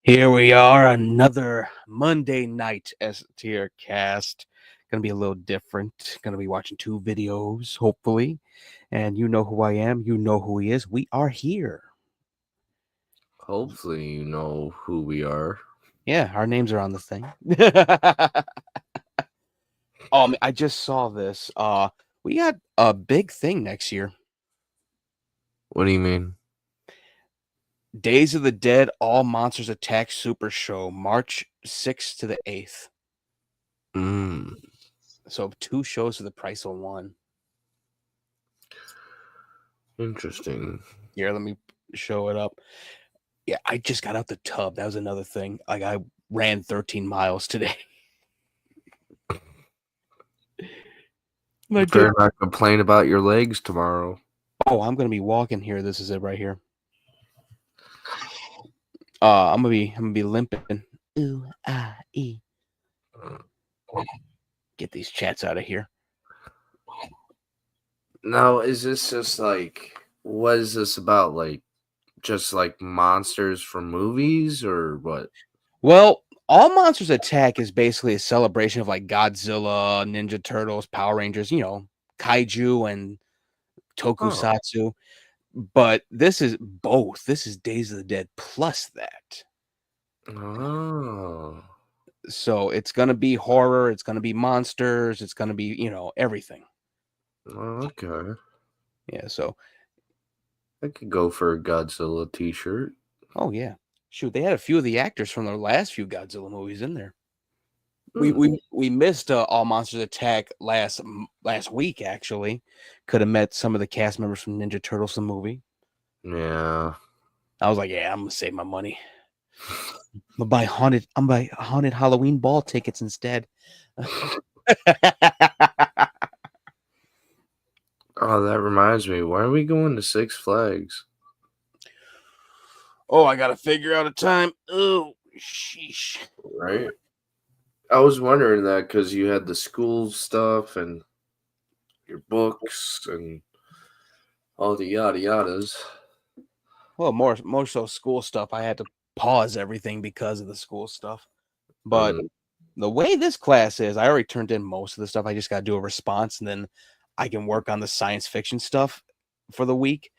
Here we are, another Monday night S-TierCast. Gonna be a little different. Gonna be watching two videos, hopefully. And you know who I am. You know who he is. We are here. Hopefully you know who we are. Yeah, our names are on the thing. I just saw this. We got a big thing next year. What do you mean? Days of the Dead All Monsters Attack Super Show, March 6th to the 8th. Mm, So 2 shows for the price of 1. interesting. Here, let me show it up. Yeah, I just got out the tub. That was another thing. Like, I ran 13 miles today. You better not complain about your legs tomorrow. Oh, I'm gonna be walking here. This is it right here. I'm gonna be limping. Ooh, ah, e. Get these chats out of here. Now, is this just what is this about? Just like monsters from movies or what? Well, All Monsters Attack is basically a celebration of like Godzilla, Ninja Turtles, Power Rangers, kaiju and Oh, tokusatsu. But this is both. This is Days of the Dead plus that. oh, So it's gonna be horror, it's gonna be monsters, it's gonna be, everything. okay. Yeah, so I could go for a Godzilla t-shirt. oh yeah. Shoot, they had a few of the actors from the last few Godzilla movies in there. We Hmm. we we missed All Monsters Attack last week actually. Could have met some of the cast members from Ninja Turtles the movie. Yeah. I was like, yeah, I'm gonna save my money. I'm gonna buy haunted Halloween ball tickets instead. Oh, that reminds me. Why are we going to Six Flags? Oh, I gotta figure out a time. Oh, sheesh. Right? I was wondering that because you had the school stuff and your books and all the yada yadas. Well, more so school stuff. I had to pause everything because of the school stuff. But Mm, the way this class is, I already turned in most of the stuff. I just got to do a response, and then I can work on the science fiction stuff for the week.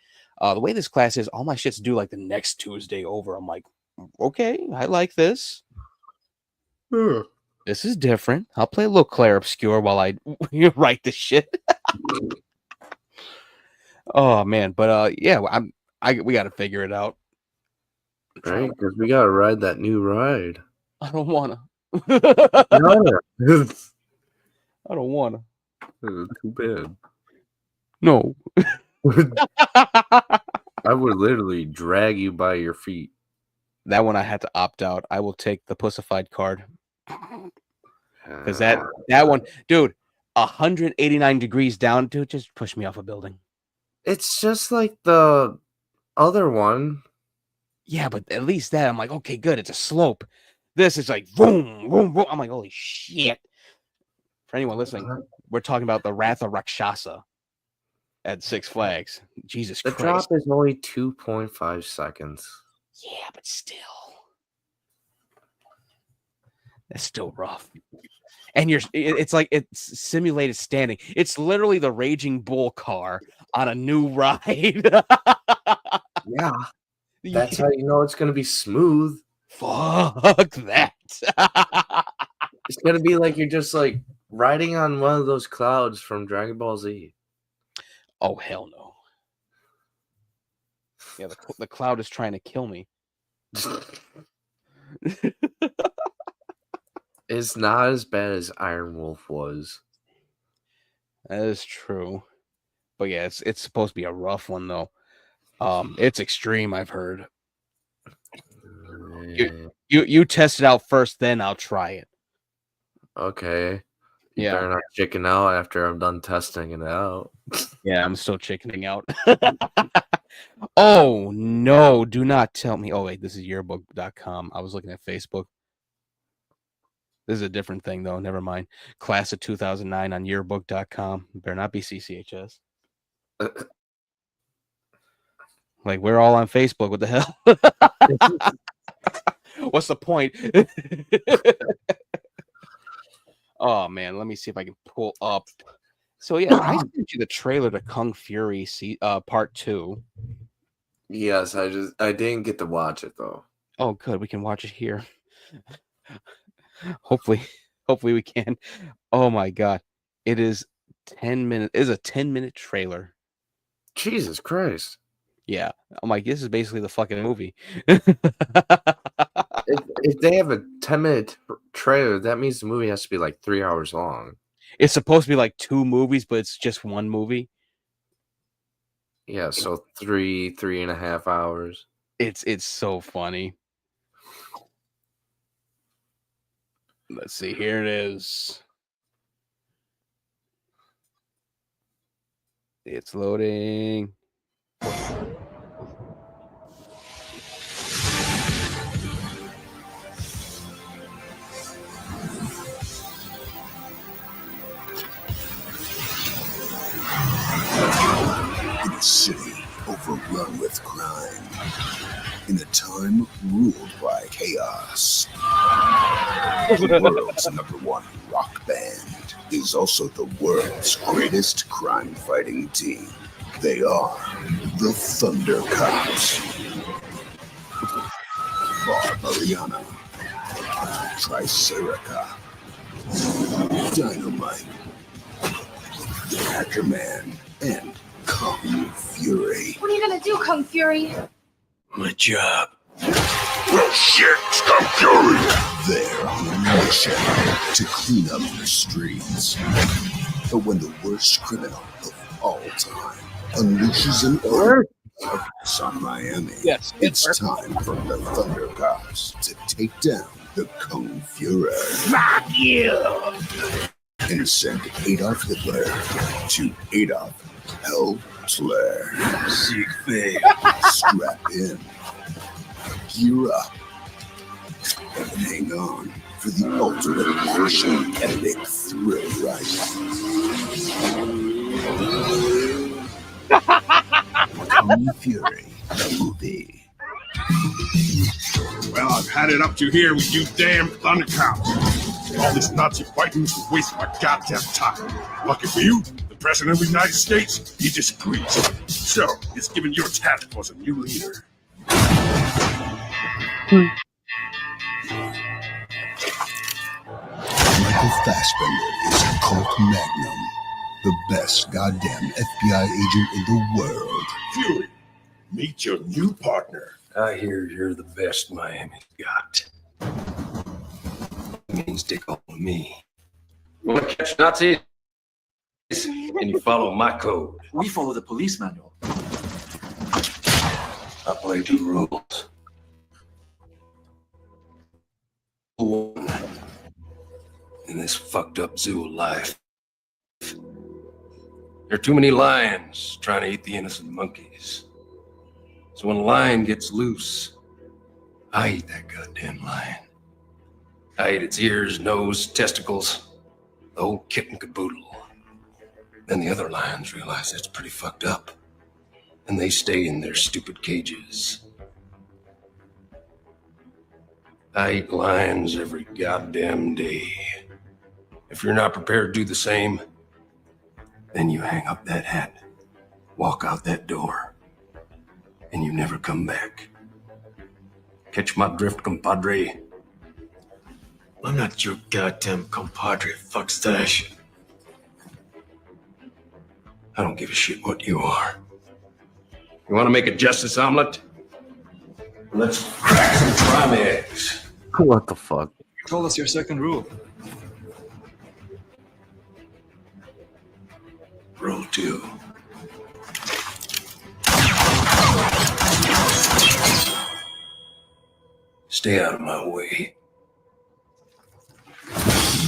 The way this class is, all my shit's due like the next Tuesday over. I'm like, okay, I like this. yeah. This is different. I'll play a little Claire Obscure while I write this shit. Oh man, but yeah, we got to figure it out. Right? Because we got to ride that new ride. I don't wanna. Yeah. I don't wanna. Too bad. No. I would literally drag you by your feet. That one I had to opt out. I will take the pussified card. Because that one, dude, 189 degrees down, dude, just push me off a building. It's just like the other one. Yeah, but at least that, I'm like, okay, good. It's a slope. This is like, boom, boom, boom. I'm like, holy shit. For anyone listening, we're talking about the Wrath of Rakshasa at Six Flags. Jesus The Christ. drop is only 2.5 seconds. Yeah, but still. That's still rough. And it's like it's simulated standing. It's literally the Raging Bull car on a new ride. Yeah. That's how you know it's going to be smooth. Fuck that. It's going to be like you're just like riding on one of those clouds from Dragon Ball Z. Oh, hell no. Yeah, the cloud is trying to kill me. It's not as bad as Iron Wolf was. That is true. But yeah, it's supposed to be a rough one though. It's extreme, I've heard. You test it out first, then I'll try it. Okay. You Yeah. better not chicken out after I'm done testing it out. Yeah, I'm still chickening out. Oh no, do not tell me. Oh wait, this is yearbook.com. I was looking at Facebook. This is a different thing though. Never mind. Class of 2009 on yearbook.com. Better not be CCHS. Like we're all on Facebook. What the hell? What's the point? Oh man, let me see if I can pull up. So yeah, I sent you the trailer to Kung Fury Part 2. Yes, I didn't get to watch it though. Oh, good. We can watch it here. Hopefully we can. Oh my god. It is 10 minutes. It is a 10-minute trailer. Jesus Christ. Yeah. I'm like, this is basically the fucking movie. If they have a 10-minute trailer, that means the movie has to be like 3 hours long. It's supposed to be like 2 movies, but it's just 1 movie. Yeah, so 3.5 hours. It's so funny. Let's see. Here it is. It's loading. In a city overrun with crime, in a time ruled by chaos, the world's #1 rock band is also the world's greatest crime-fighting team. They are the Thunder Cops. Barbariana, Tricerica, Dynamite, Hackerman, and Kung Fury. What are you gonna do, Kung Fury? My job. Shit, Kung Fury! They're on a mission to clean up the streets. But when the worst criminal of all time unleashes an army on Miami, it's time for the Thunder Cops to take down the Kung Fury. Fuck you! And send Adolf Hitler to Adolf Hitler. Seek fame. Strap in. Gear up. And hang on for the ultimate action epic thrill ride. Kung Fury, the movie. Well, I've had it up to here with you damn Thunder Cops. All this Nazi fighting is a waste of my goddamn time. Lucky for you, the President of the United States, he disagrees. So, he's giving your task force a new leader. Michael Fassbender is Colt Magnum, the best goddamn FBI agent in the world. Fury, meet your new partner. I hear you're the best Miami's got. It means stick on me. You want to catch Nazis? And you follow my code. We follow the police manual. I play two rules. One, in this fucked up zoo of life, there are too many lions trying to eat the innocent monkeys. So when a lion gets loose, I eat that goddamn lion. I ate its ears, nose, testicles, the whole kit and caboodle. Then the other lions realize that's pretty fucked up, and they stay in their stupid cages. I eat lions every goddamn day. If you're not prepared to do the same, then you hang up that hat, walk out that door, and you never come back. Catch my drift, compadre? I'm not your goddamn compadre, fuckstash. I don't give a shit what you are. You want to make a justice omelet? Let's crack some prime eggs. What the fuck? You told us your second rule. Rule 2. Stay out of my way.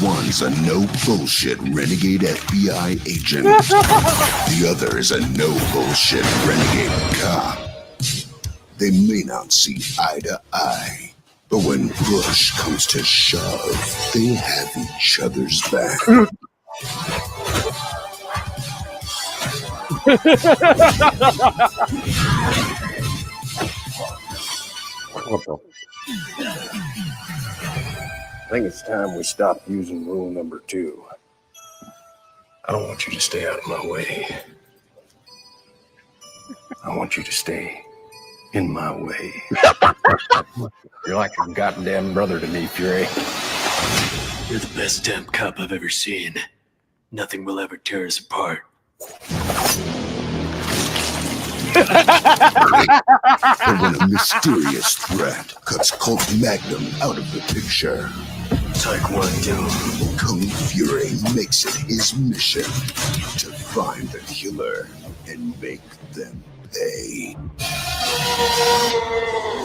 One's a no bullshit renegade FBI agent. The other is a no bullshit renegade cop. They may not see eye to eye, but when push comes to shove, they have each other's back. What the? I think it's time we stop using rule number 2. I don't want you to stay out of my way. I want you to stay in my way. You're like a goddamn brother to me, Fury. You're the best damn cop I've ever seen. Nothing will ever tear us apart. But when a mysterious threat cuts Colt Magnum out of the picture, Taekwondo. Kung Fury makes it his mission to find the killer and make them pay.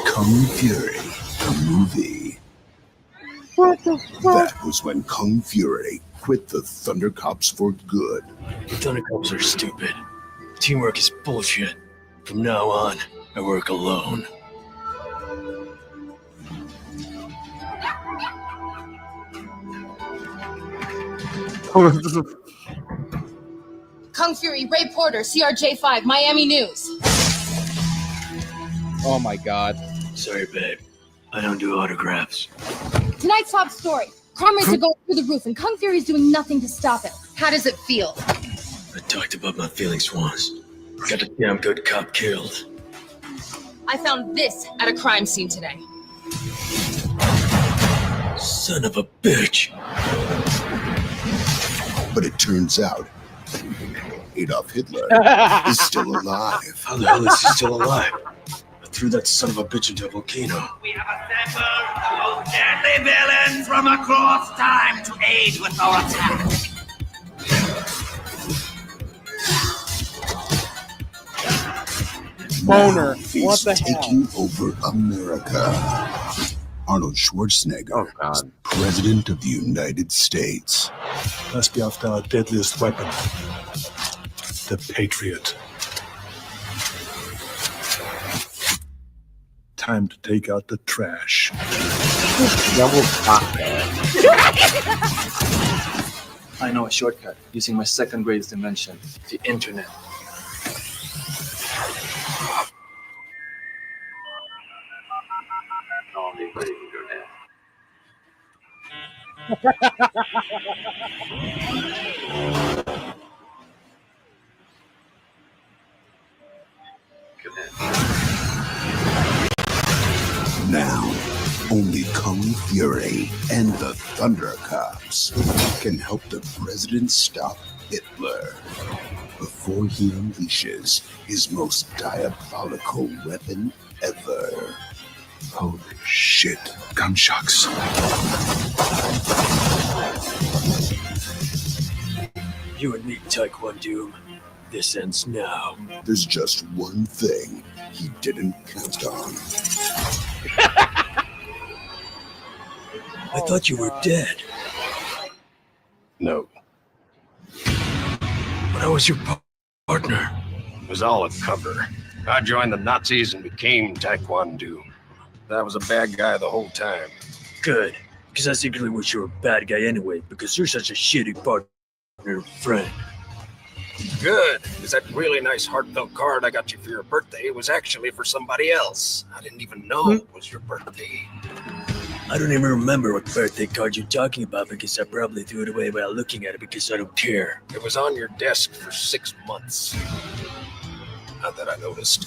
Kung Fury, the movie. That was when Kung Fury quit the Thundercops for good. The Thundercops are stupid. Teamwork is bullshit. From now on, I work alone. Kung Fury, Ray Porter, CRJ5, Miami News. Oh my god. Sorry, babe. I don't do autographs. Tonight's top story. Crime rates are going through the roof, and Kung Fury's doing nothing to stop it. How does it feel? I talked about my feelings once. Got a damn good cop killed. I found this at a crime scene today. Son of a bitch. But it turns out Adolf Hitler is still alive. How the hell is he still alive? I threw that son of a bitch into a volcano. We have assembled the most deadly villains from across time to aid with our attack. Boner. He's What the hell? taking over America. Arnold Schwarzenegger Oh, God. is President of the United States. Must be after our deadliest weapon, the Patriot. Time to take out the trash. Double pop. I know a shortcut using my second greatest invention, the internet. Now, only Kung Fury and the Thundercops can help the president stop Hitler before he unleashes his most diabolical weapon ever. Holy shit, gunshocks. You and me, Taekwondo. This ends now. There's just one thing he didn't count on. I thought you were dead. No, But I was your partner. it was all a cover. I joined the Nazis and became Taekwondo. I was a bad guy the whole time. Good. Because I secretly wish you were a bad guy anyway, because you're such a shitty partner and friend. Good, because that really nice heartfelt card I got you for your birthday was actually for somebody else. I didn't even know it was your birthday. I don't even remember what birthday card you're talking about because I probably threw it away without looking at it because I don't care. It was on your desk for 6 months. Not that I noticed.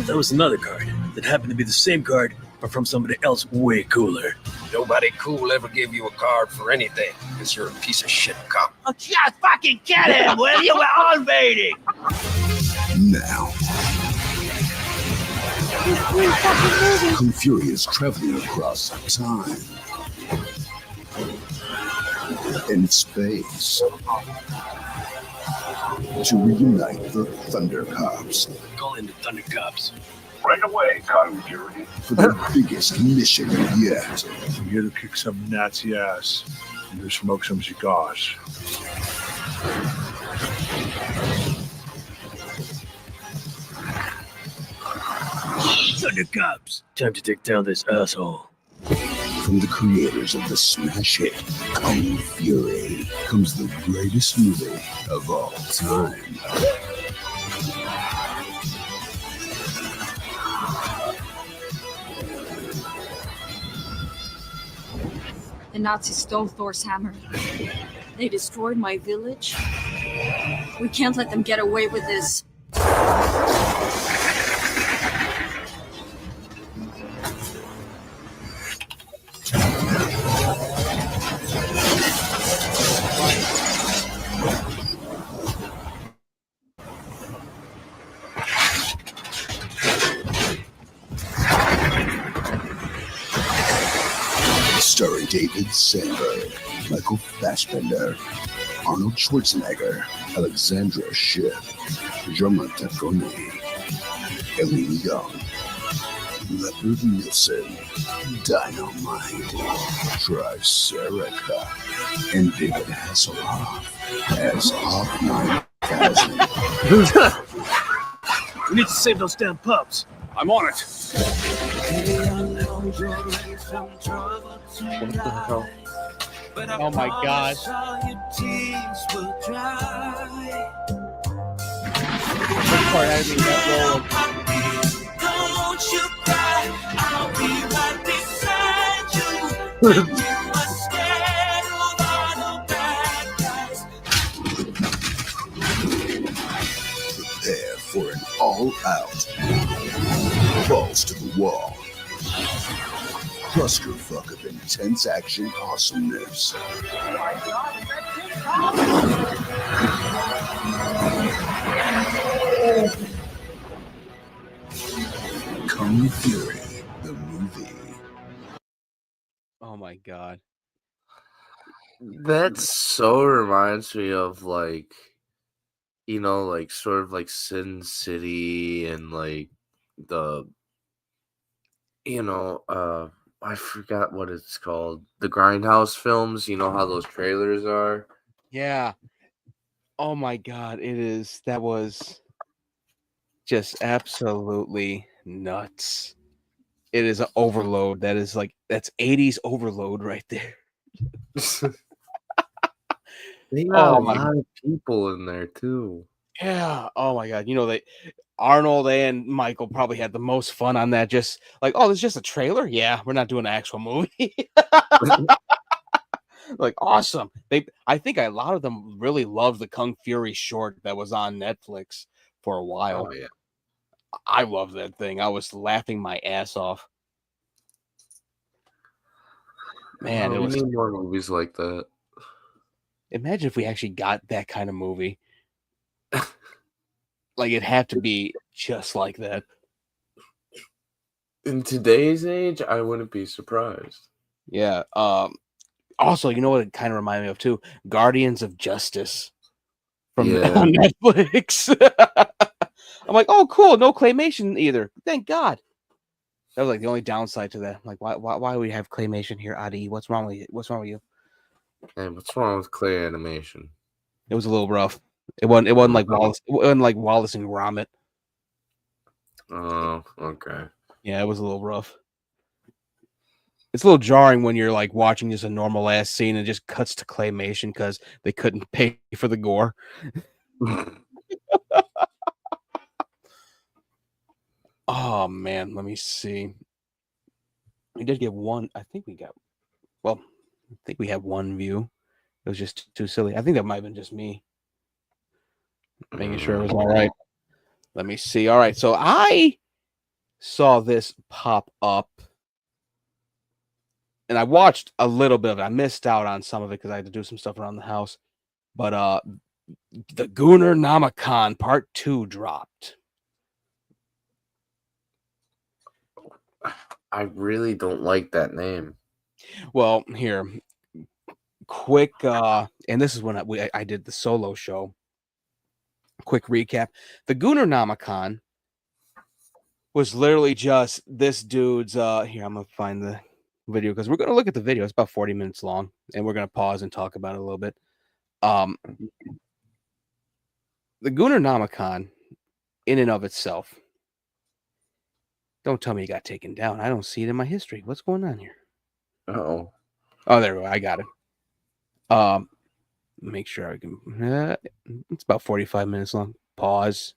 That was another card that happened to be the same card, but from somebody else way cooler. Nobody cool ever gave you a card for anything because you're a piece of shit cop. Oh, just fucking kill him, will you? We're all waiting. Now, Kung Fury is traveling across time and space to reunite the Thundercops Call in the Thundercops. Right away, Kung Fury. for their biggest mission yet. I'm here to kick some Nazi ass and to smoke some cigars. Thundercops! Time to take down this asshole. From the creators of the smash hit Kung Fury comes the greatest movie of all time. The The Nazis stole Thor's hammer. They destroyed my village. We can't let them get away with this. Starring David Sandberg, Michael Fassbender, Arnold Schwarzenegger, Alexandra Shipp, German Taconi, Eileen Young, Leopard Nielsen, Dynamite, Tricerica, and David Hasselhoff as Hawk 9000. We need to save those damn pups. I'm on it. What the hell? Oh my god. This part had me that roll. Don't you cry, I'll be right beside you. When you are scared of all the bad guys. Prepare for an all-out, balls to the wall, clusterfuck of intense action awesomeness. Kung Fury, the movie. Oh my god. That so reminds me of like, you know, like sort of like Sin City and like the, you know, I forgot what it's called. The Grindhouse films. You know how those trailers are. Yeah. Oh my god, it is. That was just absolutely nuts. It is an overload. That is like, that's 80s overload right there. They got Oh a my lot of people in there too. yeah. Oh my god. You know, they Arnold and Michael probably had the most fun on that. Just like, oh, it's just a trailer? Yeah, we're not doing an actual movie. Like, awesome. I think a lot of them really loved the Kung Fury short that was on Netflix for a while. Oh yeah. I love that thing. I was laughing my ass off. Man, it we was. need more movies like that. Imagine if we actually got that kind of movie. Like, it'd have to be just like that. In today's age, I wouldn't be surprised. Yeah. Also, you know what it kind of reminded me of too? Guardians of Justice from on Netflix. I'm like, oh, cool. No claymation either. Thank God. That was like the only downside to that. I'm like, why do we have claymation here, Adi? What's wrong with you? What's wrong with you? Hey, what's wrong with clay animation? It was a little rough. It wasn't like Wallace. It wasn't like Wallace and Gromit. Oh, okay. Yeah, it was a little rough. It's a little jarring when you're like watching just a normal ass scene and it just cuts to claymation because they couldn't pay for the gore. Oh man, let me see. We did get one. I think we had one view. It was just too silly. I think that might have been just me. Making sure it was all right. Let me see. All right, so I saw this pop up. And I watched a little bit of it. I missed out on some of it because I had to do some stuff around the house. But the Goonernomicon Part 2 dropped. I really don't like that name. Well, here, quick, and this is when I did the solo show. Quick recap. The Goonernomicon was literally just this dude's, here, I'm going to find the video because we're going to look at the video. It's about 40 minutes long, and we're going to pause and talk about it a little bit. The Goonernomicon, in and of itself, don't tell me it got taken down. I don't see it in my history. What's going on here? Oh, there we go. I got it. Make sure I can. It's about 45 minutes long. Pause.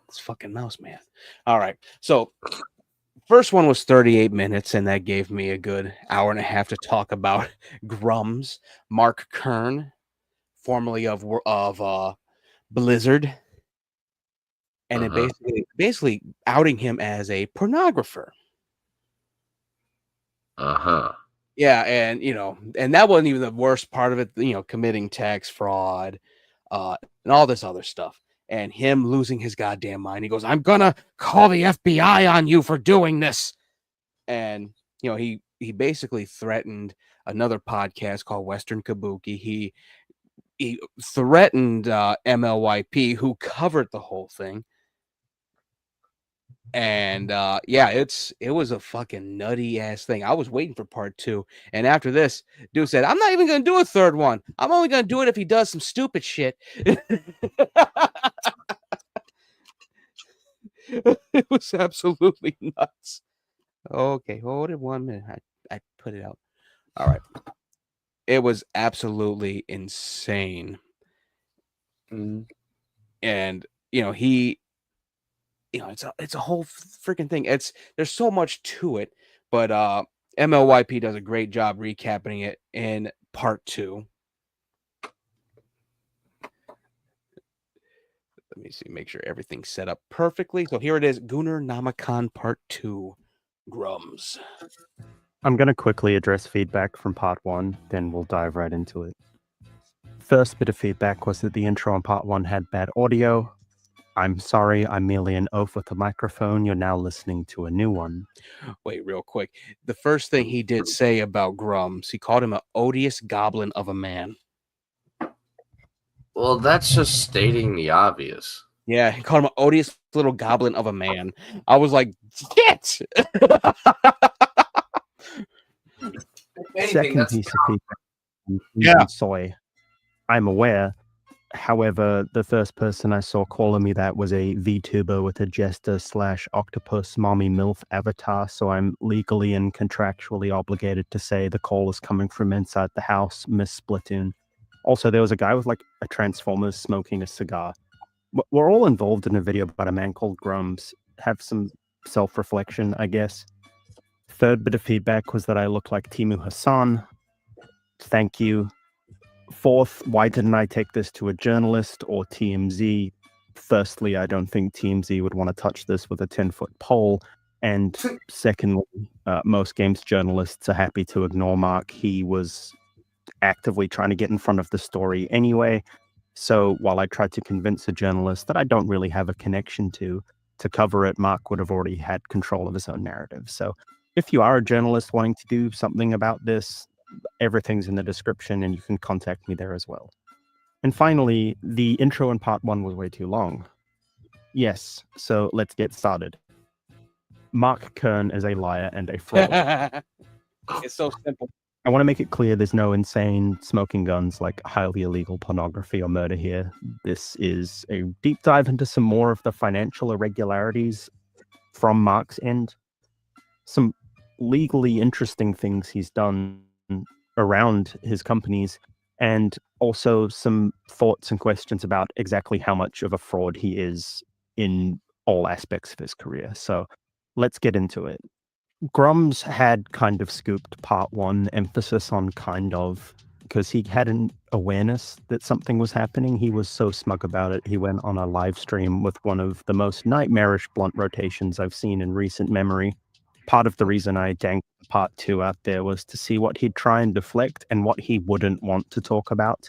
It's fucking mouse, man. All right. So, First one was 38 minutes, and that gave me a good hour and a half to talk about Grums, Mark Kern, formerly of Blizzard, and it basically outing him as a pornographer. Yeah, and and that wasn't even the worst part of it. Committing tax fraud, and all this other stuff, and him losing his goddamn mind. He goes, "I'm gonna call the FBI on you for doing this," and he basically threatened another podcast called Western Kabuki. He threatened MLYP, who covered the whole thing. And it was a fucking nutty ass thing. I was waiting for part 2, and after this, dude said, "I'm not even gonna do a third one. I'm only gonna do it if he does some stupid shit." It was absolutely nuts. Okay, hold it 1 minute. I put it out. All right. It was absolutely insane. And he it's a whole freaking thing. There's so much to it, but MLYP does a great job recapping it in part 2. Let me see, make sure everything's set up perfectly. So here it is, Goonernomicon part 2, Grums. I'm going to quickly address feedback from part 1, then we'll dive right into it. First bit of feedback was that the intro on part 1 had bad audio. I'm sorry, I'm merely an oaf with a microphone. You're now listening to a new one. Wait, real quick. The first thing he did say about Grums, he called him an odious goblin of a man. Well, that's just stating the obvious. Yeah, he called him an odious little goblin of a man. I was like, shit! Second piece of feedback. Yeah. Soy. I'm aware. However, the first person I saw calling me that was a VTuber with a jester/octopus mommy MILF avatar, so I'm legally and contractually obligated to say the call is coming from inside the house, Miss Splatoon. Also, there was a guy with like a Transformers smoking a cigar. We're all involved in a video about a man called Grums. Have some self-reflection, I guess. Third bit of feedback was that I look like Timu Hassan. Thank you. Fourth, why didn't I take this to a journalist or TMZ? Firstly, I don't think TMZ would want to touch this with a 10-foot pole. And secondly, most games journalists are happy to ignore Mark. He was actively trying to get in front of the story anyway. So while I tried to convince a journalist that I don't really have a connection to cover it, Mark would have already had control of his own narrative. So if you are a journalist wanting to do something about this, everything's in the description and you can contact me there as well. And finally, the intro in part 1 was way too long. Yes, so let's get started. Mark Kern is a liar and a fraud. It's so simple. I want to make it clear there's no insane smoking guns like highly illegal pornography or murder here. This is a deep dive into some more of the financial irregularities from Mark's end. Some legally interesting things he's done around his companies, and also some thoughts and questions about exactly how much of a fraud he is in all aspects of his career. So let's get into it. Grums had kind of scooped part 1, emphasis on kind of, because he had an awareness that something was happening. He was so smug about it. He went on a live stream with one of the most nightmarish blunt rotations I've seen in recent memory. Part of the reason I dangled part 2 out there was to see what he'd try and deflect and what he wouldn't want to talk about.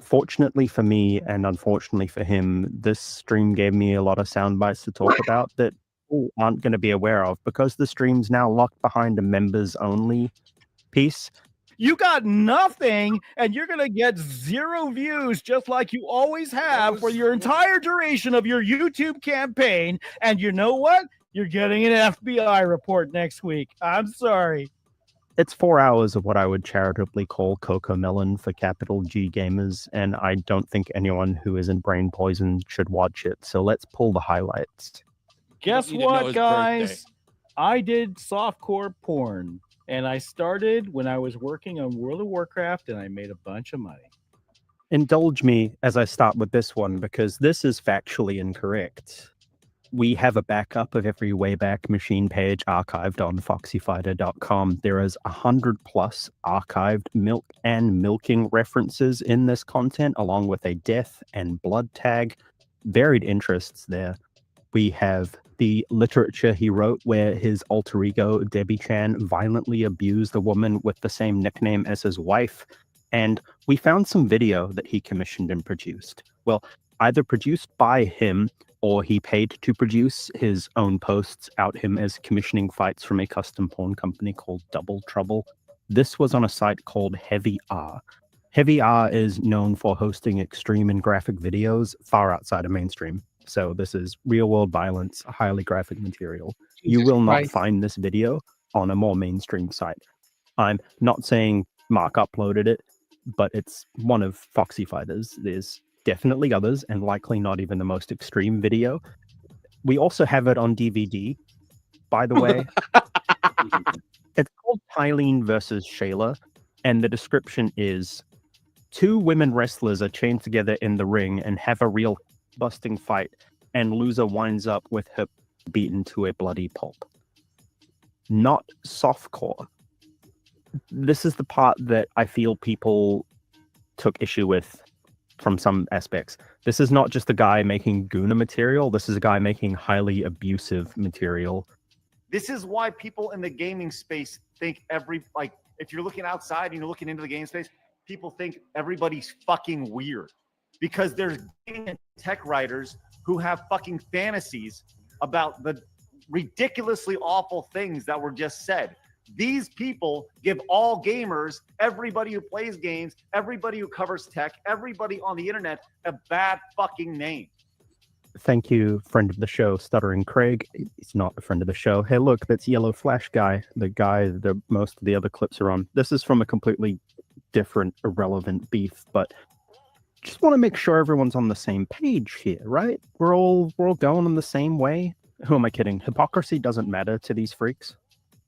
Fortunately for me and unfortunately for him, this stream gave me a lot of sound bites to talk about that people aren't going to be aware of because the stream's now locked behind a members only piece. You got nothing, and you're going to get 0 views just like you always have for your entire duration of your YouTube campaign. And you know what? You're getting an FBI report next week. I'm sorry. It's 4 hours of what I would charitably call Cocomelon for capital G gamers, and I don't think anyone who isn't brain poisoned should watch it. So let's pull the highlights. Guess what, guys? I did softcore porn, and I started when I was working on World of Warcraft, and I made a bunch of money. Indulge me as I start with this one, because this is factually incorrect. we have a backup of every Wayback Machine page archived on foxyfighter.com. There is 100+ archived milk and milking references in this content, along with a death and blood tag. Varied interests there. We have the literature he wrote where his alter ego, Debbie Chan, violently abused a woman with the same nickname as his wife. And we found some video that he commissioned and produced. Well, either produced by him or he paid to produce. His own posts out him as commissioning fights from a custom porn company called Double Trouble. This was on a site called Heavy R. Heavy R is known for hosting extreme and graphic videos far outside of mainstream. So this is real-world violence, highly graphic material. You will not find this video on a more mainstream site. I'm not saying Mark uploaded it, but it's one of Foxy Fighters. There's definitely others, and likely not even the most extreme video. We also have it on DVD, by the way. It's called Tylene versus Shayla, and the description is: 2 women wrestlers are chained together in the ring and have a real busting fight, and loser winds up with her beaten to a bloody pulp. Not softcore. This is the part that I feel people took issue with from some aspects. This is not just a guy making Gooner material. This is a guy making highly abusive material. This is why people in the gaming space think if you're looking outside and you're looking into the game space, people think everybody's fucking weird, because there's gaming and tech writers who have fucking fantasies about the ridiculously awful things that were just said. These people give all gamers, everybody who plays games, everybody who covers tech, everybody on the internet a bad fucking name. Thank you, friend of the show, Stuttering Craig. He's not a friend of the show. Hey, look, that's Yellow Flash guy, the guy that most of the other clips are on. This is from a completely different, irrelevant beef, but just want to make sure everyone's on the same page here, right? We're all going in the same way. Who am I kidding? Hypocrisy doesn't matter to these freaks.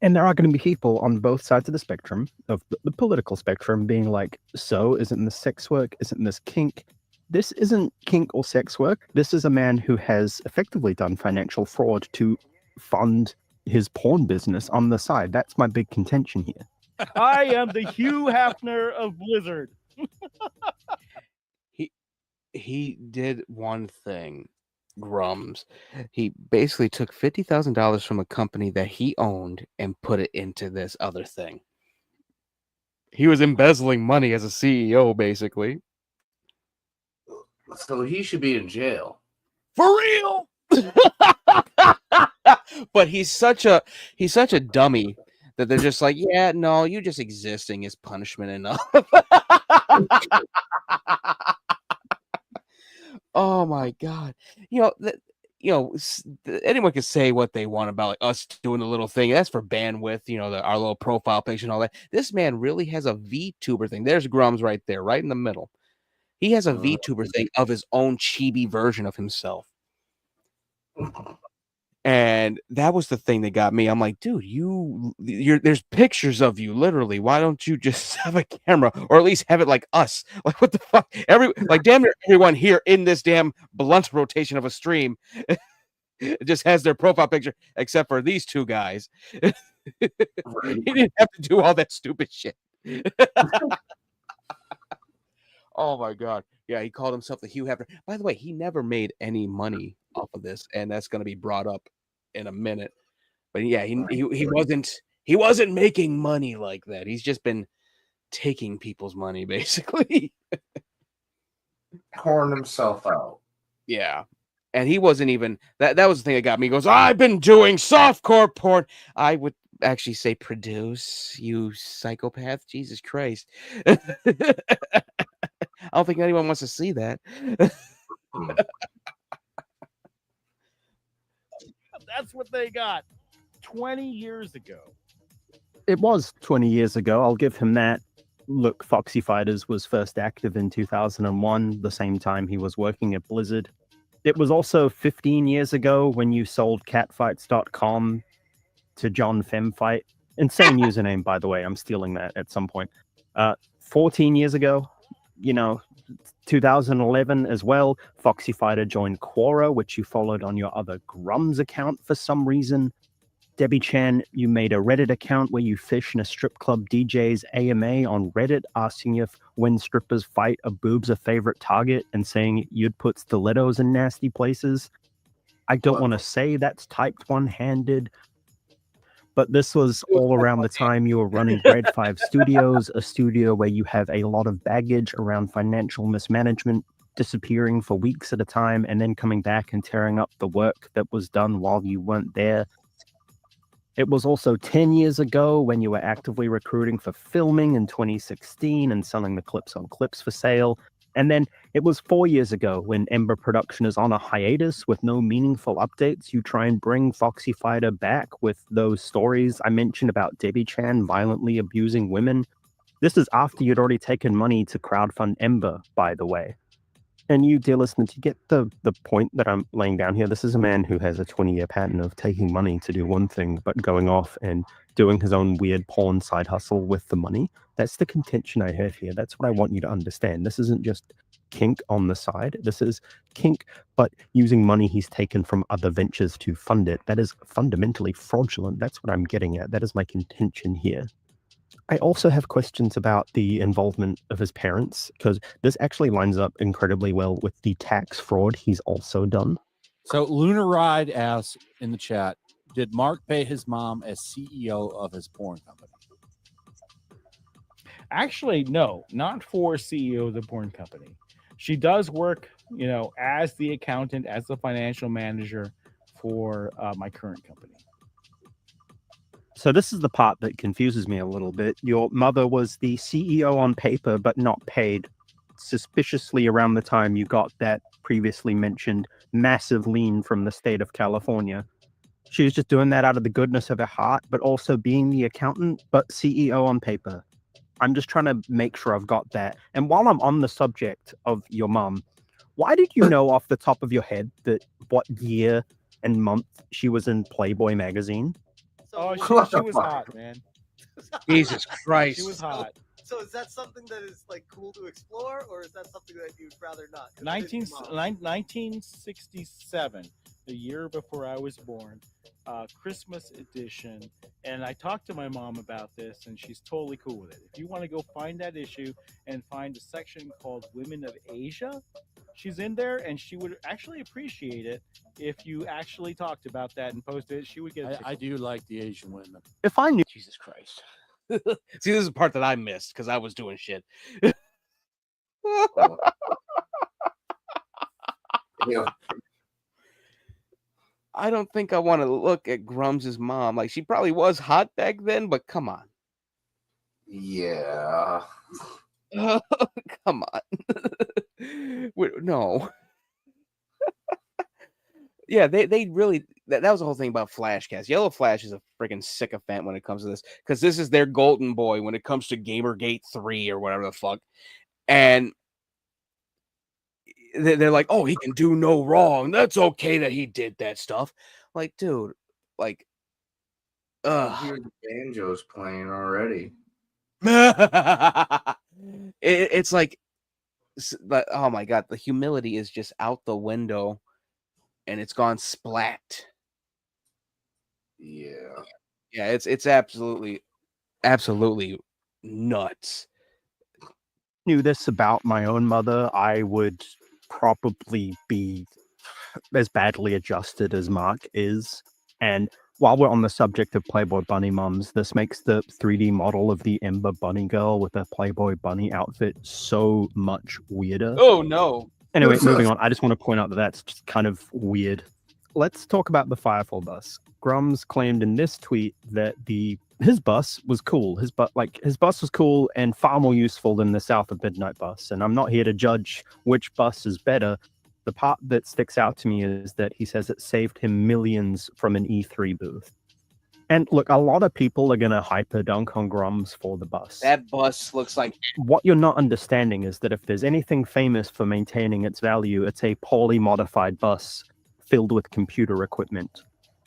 And there are going to be people on both sides of the spectrum, of the political spectrum, being like, so isn't this sex work? Isn't this kink? This isn't kink or sex work. This is a man who has effectively done financial fraud to fund his porn business on the side. That's my big contention here. I am the Hugh Hefner of Blizzard. He did one thing, Grums. He basically took $50,000 from a company that he owned and put it into this other thing. He was embezzling money as a CEO, basically. So he should be in jail. For real. But he's such a dummy that they're just like, yeah, no, you just existing is punishment enough. Oh my God. Anyone can say what they want about like us doing a little thing. That's for bandwidth, our little profile picture and all that. This man really has a VTuber thing. There's Grums right there, right in the middle. He has a VTuber thing of his own chibi version of himself. And that was the thing that got me. I'm like, dude, there's pictures of you, literally. Why don't you just have a camera, or at least have it like us? Like, what the fuck? Damn near everyone here in this damn blunt rotation of a stream just has their profile picture, except for these 2 guys. He didn't have to do all that stupid shit. Oh my God. Yeah, he called himself the Hugh Hefner. By the way, he never made any money off of this, and that's going to be brought up in a minute. But yeah, he wasn't making money like that. He's just been taking people's money, basically. Pouring himself out. Yeah. And he wasn't even that was the thing that got me. He goes, I've been doing softcore porn. I would actually say produce, you psychopath. Jesus Christ. I don't think anyone wants to see that. That's what they got 20 years ago. It was 20 years ago. I'll give him that. Look, Foxy Fighters was first active in 2001, the same time he was working at Blizzard. It was also 15 years ago when you sold catfights.com to John Femfight. Insane username, by the way. I'm stealing that at some point. 14 years ago, 2011 as well, Foxy Fighter joined Quora, which you followed on your other Grums account for some reason. Debbie Chan, you made a Reddit account where you fish in a strip club DJ's AMA on Reddit, asking if when strippers fight, a boob's a favorite target, and saying you'd put stilettos in nasty places. I don't want to say that's typed one-handed, but this was all around the time you were running Red 5 Studios, a studio where you have a lot of baggage around financial mismanagement, disappearing for weeks at a time, and then coming back and tearing up the work that was done while you weren't there. It was also 10 years ago when you were actively recruiting for filming in 2016 and selling the clips on Clips for sale. And then it was 4 years ago when Ember Production is on a hiatus with no meaningful updates. You try and bring Foxy Fighter back with those stories I mentioned about Debbie Chan violently abusing women. This is after you'd already taken money to crowdfund Ember, by the way. And you, dear listener, to get the point that I'm laying down here, this is a man who has a 20-year pattern of taking money to do one thing, but going off and doing his own weird porn side hustle with the money. That's the contention I have here. That's what I want you to understand. This isn't just kink on the side. This is kink, but using money he's taken from other ventures to fund it. That is fundamentally fraudulent. That's what I'm getting at. That is my contention here. I also have questions about the involvement of his parents, because this actually lines up incredibly well with the tax fraud he's also done. So Lunar Ride asks in the chat, did Mark pay his mom as CEO of his porn company? Actually, no, not for CEO of the porn company. She does work, as the accountant, as the financial manager for my current company. So this is the part that confuses me a little bit. Your mother was the CEO on paper, but not paid, suspiciously around the time you got that previously mentioned massive lien from the state of California. She was just doing that out of the goodness of her heart, but also being the accountant, but CEO on paper. I'm just trying to make sure I've got that. And while I'm on the subject of your mom, why did you know off the top of your head that what year and month she was in Playboy magazine? Oh, she was hot, man. Jesus Christ. She was hot. So is that something that is like cool to explore, or is that something that you'd rather not? 1967, the year before I was born, Christmas edition. And I talked to my mom about this, and she's totally cool with it. If you want to go find that issue and find a section called Women of Asia, she's in there, and she would actually appreciate it if you actually talked about that and posted it. She would get. I do like the Asian women. If I knew, Jesus Christ. See, this is the part that I missed because I was doing shit. Yeah. I don't think I want to look at Grums' mom. Like, she probably was hot back then, but come on. Yeah. Come on. No. Yeah, they really that was the whole thing about Flashcast. Yellow Flash is a freaking sycophant when it comes to this, because this is their golden boy when it comes to Gamergate 3 or whatever the fuck. And they're like, oh, he can do no wrong. That's okay that he did that stuff. Like, dude, like, I hear the banjos playing already. it's like, oh my god, the humility is just out the window, and it's gone splat. Yeah, it's absolutely nuts. Knew this about my own mother, I would probably be as badly adjusted as Mark is. And while we're on the subject of Playboy Bunny mums, this makes the 3D model of the Ember Bunny girl with a Playboy Bunny outfit so much weirder. Oh, no. Anyway, moving on. I just want to point out that that's just kind of weird. Let's talk about the Firefall bus. Grums claimed in this tweet that his bus was cool. His bus was cool and far more useful than the South of Midnight bus. And I'm not here to judge which bus is better. The part that sticks out to me is that he says it saved him millions from an E3 booth. And look, a lot of people are going to hyper dunk on Grums for the bus. That bus looks like... What you're not understanding is that if there's anything famous for maintaining its value, it's a poorly modified bus filled with computer equipment.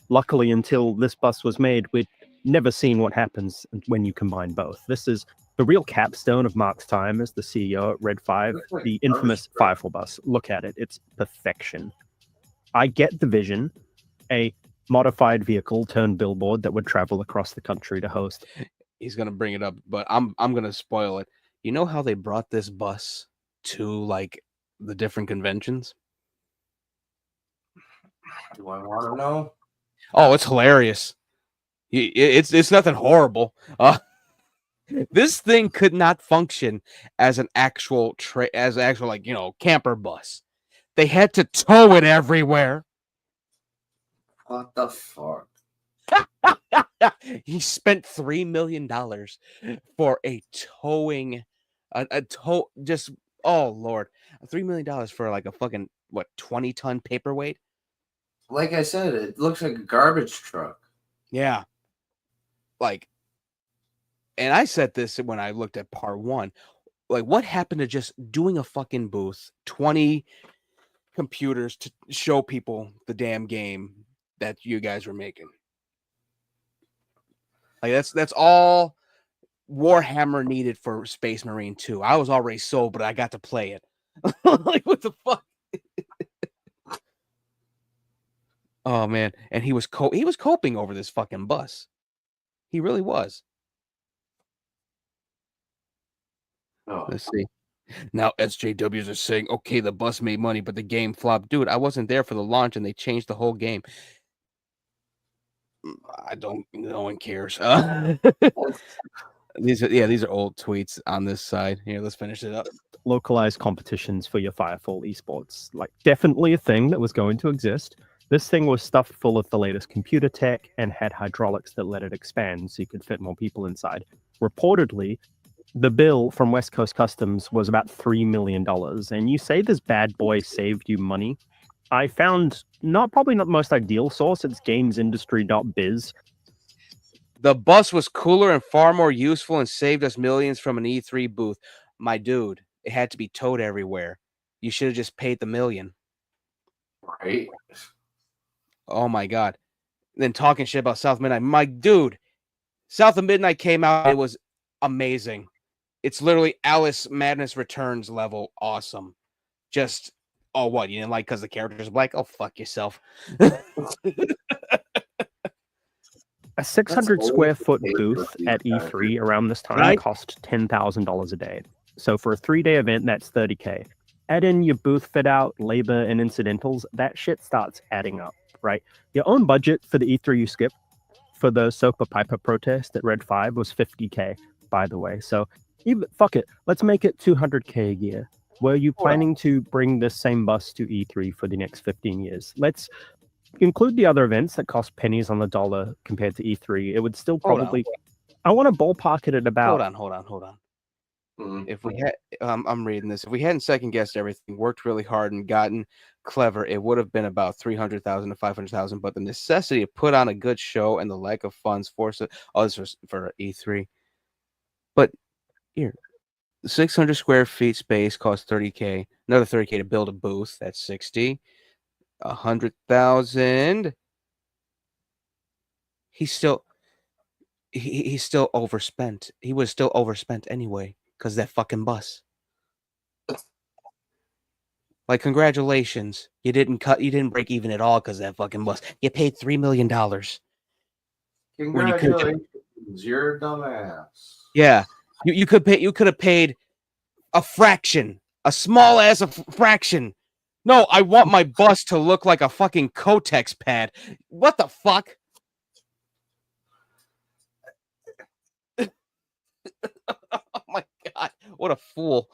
Luckily, until this bus was made, we'd never seen what happens when you combine both. This is The real capstone of Mark's time as the CEO at Red 5, the infamous Firefall bus. Look at it. It's perfection. I get the vision. A modified vehicle turned billboard that would travel across the country to host. He's gonna bring it up, but I'm gonna spoil it. You know how they brought this bus to like the different conventions? Do I want to know? Oh, it's hilarious. It's nothing horrible. This thing could not function as an actual like, you know, camper bus. They had to tow it everywhere. What the fuck? He spent $3 million for a towing, a tow. Just oh Lord, $3 million for like a fucking what 20-ton paperweight. Like I said, it looks like a garbage truck. Yeah, like, and I said this when I looked at part one. Like, what happened to just doing a fucking booth, 20 computers to show people the damn game that you guys were making? Like that's all Warhammer needed for Space Marine 2. I was already sold, but I got to play it. Like, what the fuck? Oh man, and he was coping over this fucking bus. He really was. Oh. Let's see. Now SJWs are saying, okay, the bus made money, but the game flopped. Dude, I wasn't there for the launch, and they changed the whole game. No one cares. These are old tweets on this side. Here, let's finish it up. Localized competitions for your Firefall esports. Like, definitely a thing that was going to exist. This thing was stuffed full of the latest computer tech and had hydraulics that let it expand so you could fit more people inside. Reportedly, the bill from West Coast Customs was about $3 million. And you say this bad boy saved you money. I found probably not the most ideal source. It's gamesindustry.biz. The bus was cooler and far more useful and saved us millions from an E3 booth. My dude, it had to be towed everywhere. You should have just paid the $1 million. Right. Oh my God. Then talking shit about South Midnight. My dude, South of Midnight came out. It was amazing. It's literally Alice Madness Returns level awesome. Just, oh, what? You didn't like because the characters are black? Oh, fuck yourself. A 600 square foot booth at E3 around this time cost $10,000 a day. So for a 3-day event, that's $30K. Add in your booth fit out, labor, and incidentals, that shit starts adding up, right? Your own budget for the E3 you skip for the Sopa Piper protest at Red 5 was $50K, by the way. So fuck it, let's make it $200K a year. Were you planning to bring this same bus to E3 for the next 15 years? Let's include the other events that cost pennies on the dollar compared to E3. It would still probably... I want to ballpark it at about... Hold on. If we had... I'm reading this. If we hadn't second-guessed everything, worked really hard, and gotten clever, it would have been about $300,000 to $500,000, but the necessity to put on a good show and the lack of funds forced it... Oh, this was for E3. But here... 600 square feet space costs $30K. Another $30K to build a booth. That's $60,000. $100,000. He's still overspent. He was still overspent anyway because that fucking bus. Like, congratulations, you didn't break even at all because that fucking bus. You paid $3 million. Congratulations, you're a dumbass. Yeah, you could have paid a fraction, a small ass fraction. No, I want my bus to look like a fucking Kotex pad. What the fuck? Oh my God, what a fool.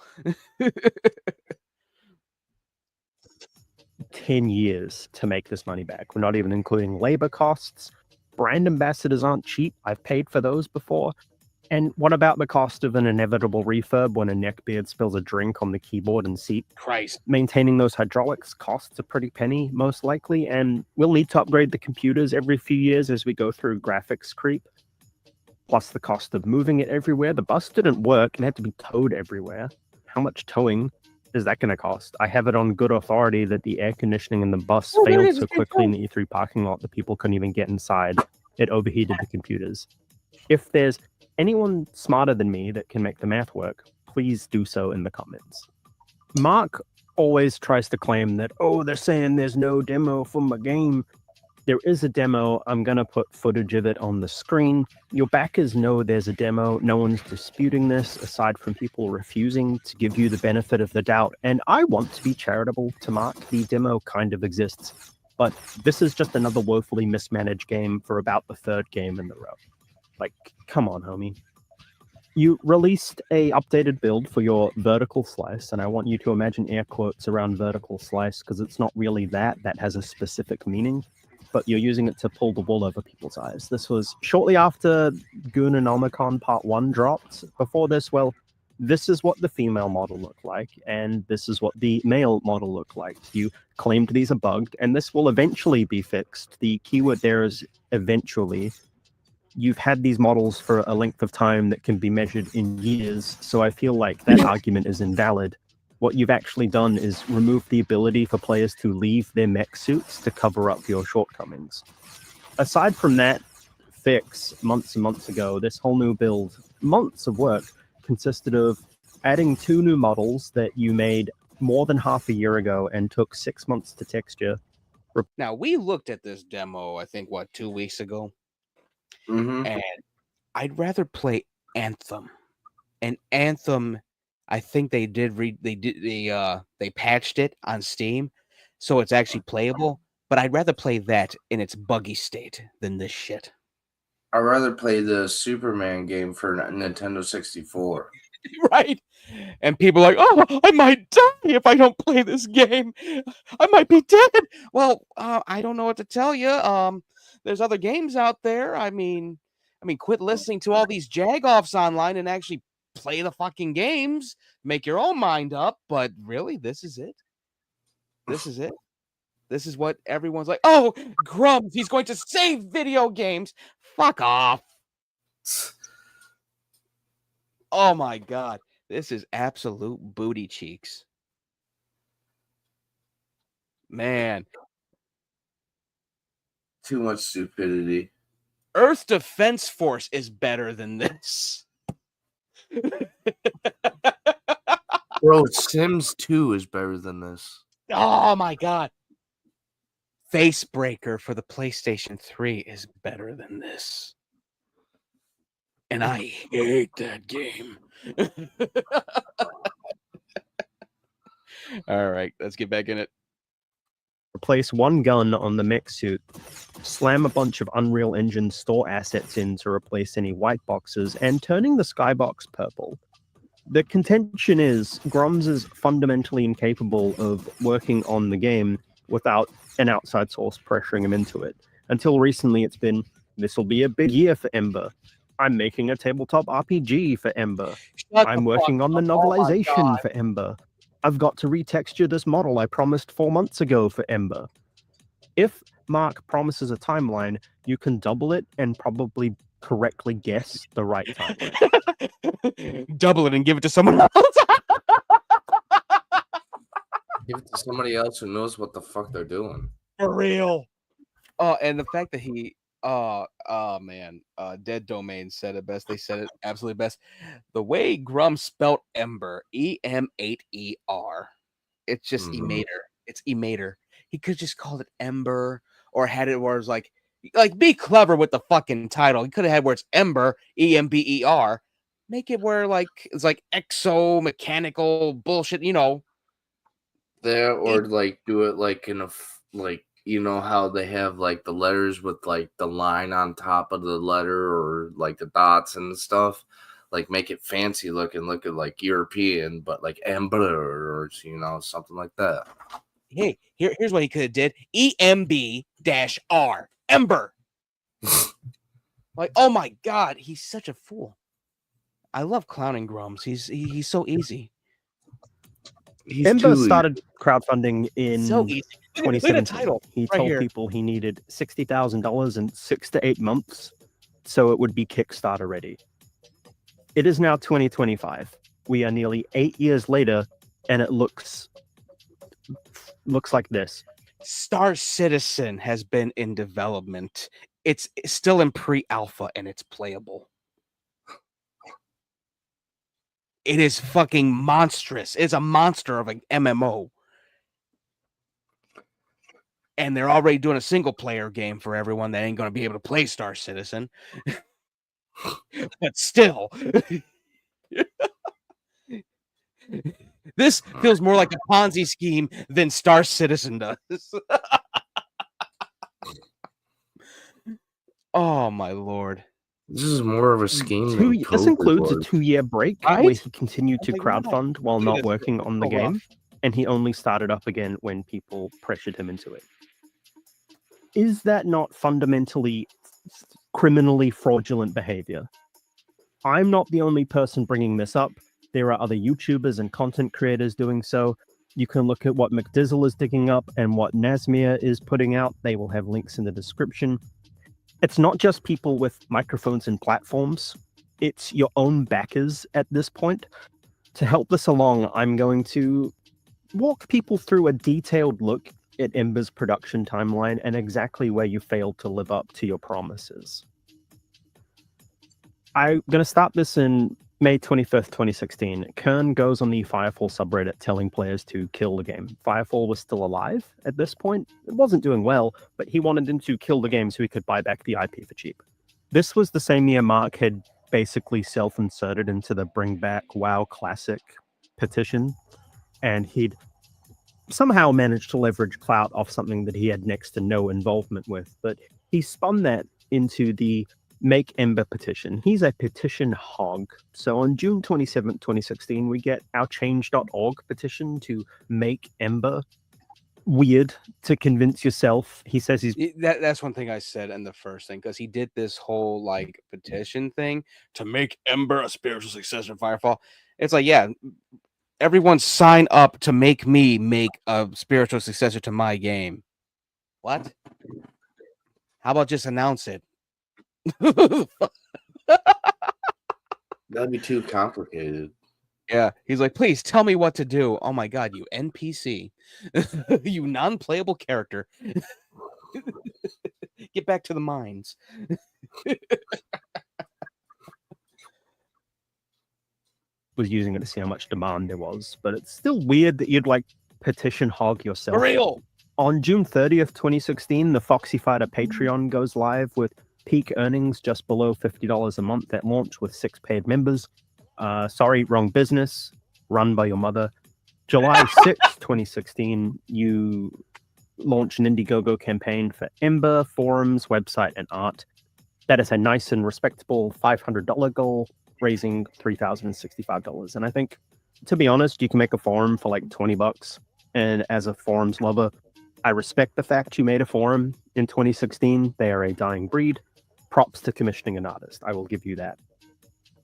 10 years to make this money back. We're not even including labor costs. Brand ambassadors aren't cheap. I've paid for those before. And what about the cost of an inevitable refurb when a neckbeard spills a drink on the keyboard and seat? Christ. Maintaining those hydraulics costs a pretty penny, most likely, and we'll need to upgrade the computers every few years as we go through graphics creep. Plus the cost of moving it everywhere. The bus didn't work and had to be towed everywhere. How much towing is that going to cost? I have it on good authority that the air conditioning in the bus failed so quickly in the E3 parking lot that people couldn't even get inside. It overheated the computers. If there's Anyone smarter than me that can make the math work, please do so in the comments. Mark always tries to claim that, oh, they're saying there's no demo for my game. There is a demo. I'm going to put footage of it on the screen. Your backers know there's a demo. No one's disputing this, aside from people refusing to give you the benefit of the doubt. And I want to be charitable to Mark. The demo kind of exists. But this is just another woefully mismanaged game for about the third game in the row. Like, come on, homie. You released a updated build for your vertical slice, and I want you to imagine air quotes around vertical slice because it's not really that. That has a specific meaning, but you're using it to pull the wool over people's eyes. This was shortly after Goonernomicon Part 1 dropped. Before this, well, this is what the female model looked like, and this is what the male model looked like. You claimed these are bugged, and this will eventually be fixed. The keyword there is eventually. You've had these models for a length of time that can be measured in years, so I feel like that argument is invalid. What you've actually done is remove the ability for players to leave their mech suits to cover up your shortcomings. Aside from that fix months and months ago, this whole new build, months of work, consisted of adding 2 new models that you made more than half a year ago and took 6 months to texture. Now, we looked at this demo, I think, 2 weeks ago? And I'd rather play Anthem. And Anthem, I think they patched it on Steam, so it's actually playable. But I'd rather play that in its buggy state than this shit. I'd rather play the Superman game for Nintendo 64. Right? And people are like, oh, I might die if I don't play this game. I might be dead. Well, I don't know what to tell you. There's other games out there. I mean, quit listening to all these jagoffs online and actually play the fucking games. Make your own mind up. But really, this is it. This is it. This is what everyone's like. Oh, Grumps, he's going to save video games. Fuck off. Oh my God. This is absolute booty cheeks. Man. Too much stupidity. Earth Defense Force is better than this. Bro, Sims 2 is better than this. Oh my God. Facebreaker for the PlayStation 3 is better than this. And I hate that game. All right, let's get back in it. Replace 1 gun on the mech suit, slam a bunch of Unreal Engine store assets in to replace any white boxes, and turning the skybox purple. The contention is Grums is fundamentally incapable of working on the game without an outside source pressuring him into it. Until recently, it's been, this will be a big year for Ember. I'm making a tabletop RPG for Ember. I'm working on the novelization for Ember. I've got to retexture this model I promised 4 months ago for Ember. If Mark promises a timeline, you can double it and probably correctly guess the right timeline. Double it and give it to someone else. Give it to somebody else who knows what the fuck they're doing. For real. Oh, and the fact that he Dead Domain said it best. They said it absolutely best. The way Grum spelled Ember, E-M-8-E-R, it's just Emater. It's Emater. He could just call it Ember or had it where it's like be clever with the fucking title. He could have had where it's Ember, E-M-B-E-R. Make it where it's like exo mechanical bullshit, you know. There, or do it like in a you know how they have like the letters with like the line on top of the letter or like the dots and stuff, like make it fancy looking, look at like European, but like Ember or you know something like that. Hey, here's what he could have did: EMB-R, Ember. Like, oh my God, he's such a fool. I love clowning Grums. He's so easy. Ember started crowdfunding in so easy. 2017. He told here. people he needed $60,000 in 6 to 8 months, so it would be Kickstarter ready. It is now 2025. We are nearly 8 years later, and it looks like this. Star Citizen has been in development. It's still in pre-alpha, and it's playable. It is fucking monstrous. It's a monster of an MMO. And they're already doing a single player game for everyone that ain't going to be able to play Star Citizen. But still, this feels more like a Ponzi scheme than Star Citizen does. Oh my lord. This is more of a scheme than This COVID includes a was. 2-year break where Right? he continued I to was like, wow, crowdfund while dude, not that's working on the so game, rough. and he only started up again when people pressured him into it. Is that not fundamentally criminally fraudulent behavior? I'm not the only person bringing this up. There are other YouTubers and content creators doing so. You can look at what McDizzle is digging up and what Nazmir is putting out. They will have links in the description. It's not just people with microphones and platforms. It's your own backers at this point. To help this along, I'm going to walk people through a detailed look at Ember's production timeline and exactly where you failed to live up to your promises. I'm going to start this in May 25th, 2016. Kern goes on the Firefall subreddit telling players to kill the game. Firefall was still alive at this point. It wasn't doing well, but he wanted them to kill the game so he could buy back the IP for cheap. This was the same year Mark had basically self-inserted into the Bring Back WoW Classic petition, and he'd somehow managed to leverage clout off something that he had next to no involvement with, but he spun that into the Make Ember petition. He's a petition hog. So on June 27th, 2016, we get our change.org petition to make Ember weird to convince yourself. He says he's... That's one thing I said in the first thing, because he did this whole like petition thing to make Ember a spiritual successor of Firefall. It's like, yeah, everyone sign up to make me make a spiritual successor to my game. What? How about just announce it? That'd be too complicated. Yeah, he's like, please tell me what to do. Oh my god, you NPC, you non-playable character. Get back to the mines. Was using it to see how much demand there was, but it's still weird that you'd like petition hog yourself. For real. On June 30th, 2016, the Foxy Fighter Patreon goes live with peak earnings just below $50 a month at launch with 6 paid members. Sorry, wrong business. Run by your mother. July 6th, 2016, you launch an Indiegogo campaign for Ember, forums, website, and art. That is a nice and respectable $500 goal, raising $3,065. And I think, to be honest, you can make a forum for like $20. And as a forums lover, I respect the fact you made a forum in 2016. They are a dying breed. Props to commissioning an artist. I will give you that.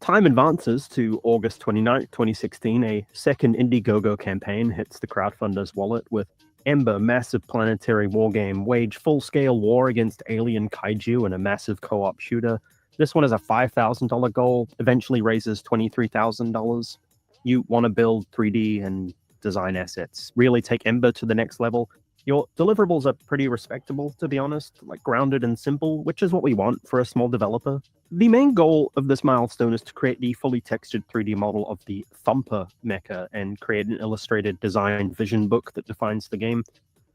Time advances to August 29th, 2016. A second Indiegogo campaign hits the crowdfunder's wallet with Ember, massive planetary wargame, wage full-scale war against alien kaiju in a massive co-op shooter. This one is a $5,000 goal, eventually raises $23,000. You want to build 3D and design assets, really take Ember to the next level. Your deliverables are pretty respectable, to be honest, like grounded and simple, which is what we want for a small developer. The main goal of this milestone is to create the fully textured 3D model of the Thumper mecha and create an illustrated design vision book that defines the game.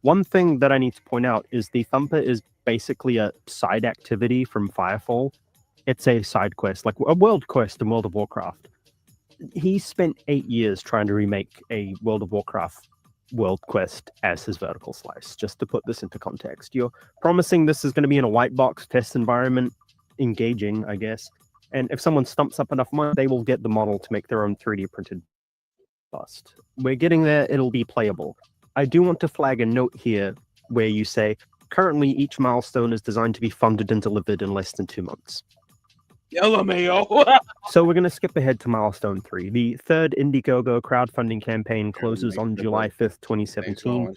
One thing that I need to point out is the Thumper is basically a side activity from Firefall. It's a side quest, like a world quest in World of Warcraft. He spent 8 years trying to remake a World of Warcraft world quest as his vertical slice. Just to put this into context, you're promising this is going to be in a white box test environment, engaging, I guess. And if someone stumps up enough money, they will get the model to make their own 3D printed bust. We're getting there, it'll be playable. I do want to flag a note here where you say, currently each milestone is designed to be funded and delivered in less than 2 months. LMAO. So we're going to skip ahead to milestone 3. The third Indiegogo crowdfunding campaign closes on July 5th, 2017.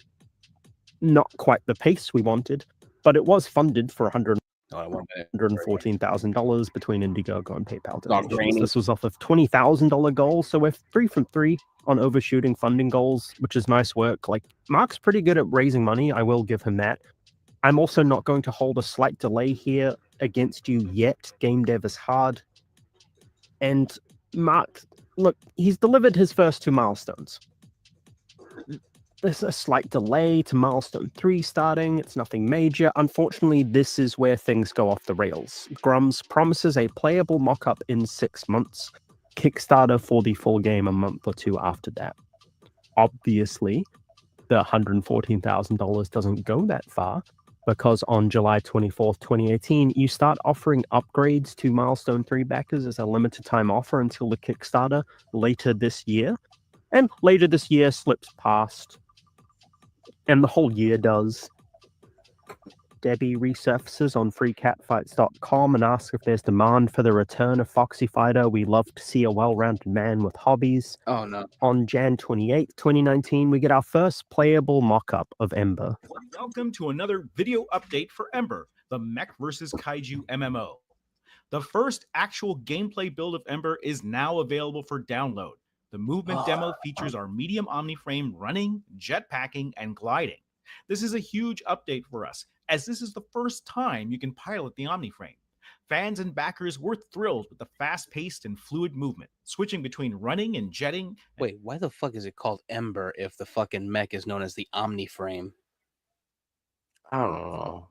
Not quite the pace we wanted, but it was funded for $114,000 between Indiegogo and PayPal donations. This was off of $20,000 goal, so we're 3 from 3 on overshooting funding goals, which is nice work. Like, Mark's pretty good at raising money, I will give him that. I'm also not going to hold a slight delay here against you yet. Game dev is hard. And Mark look, he's delivered his first 2 milestones. There's a slight delay to milestone 3 starting. It's nothing major. Unfortunately, this is where things go off the rails. Grums promises a playable mock-up in 6 months. Kickstarter for the full game a month or 2 after that. Obviously, the $114,000 doesn't go that far, because on July 24th, 2018, you start offering upgrades to Milestone 3 backers as a limited time offer until the Kickstarter later this year. And later this year slips past, and the whole year does. Debbie resurfaces on freecatfights.com and asks if there's demand for the return of Foxy Fighter. We love to see a well-rounded man with hobbies. Oh, no. On Jan 28th, 2019, we get our first playable mock-up of Ember. Welcome to another video update for Ember, the Mech vs. Kaiju MMO. The first actual gameplay build of Ember is now available for download. The movement demo features our medium omniframe running, jetpacking, and gliding. This is a huge update for us, as this is the first time you can pilot the omniframe. Fans and backers were thrilled with the fast-paced and fluid movement, switching between running and jetting. Wait, why the fuck is it called Ember if the fucking mech is known as the omniframe? I don't know.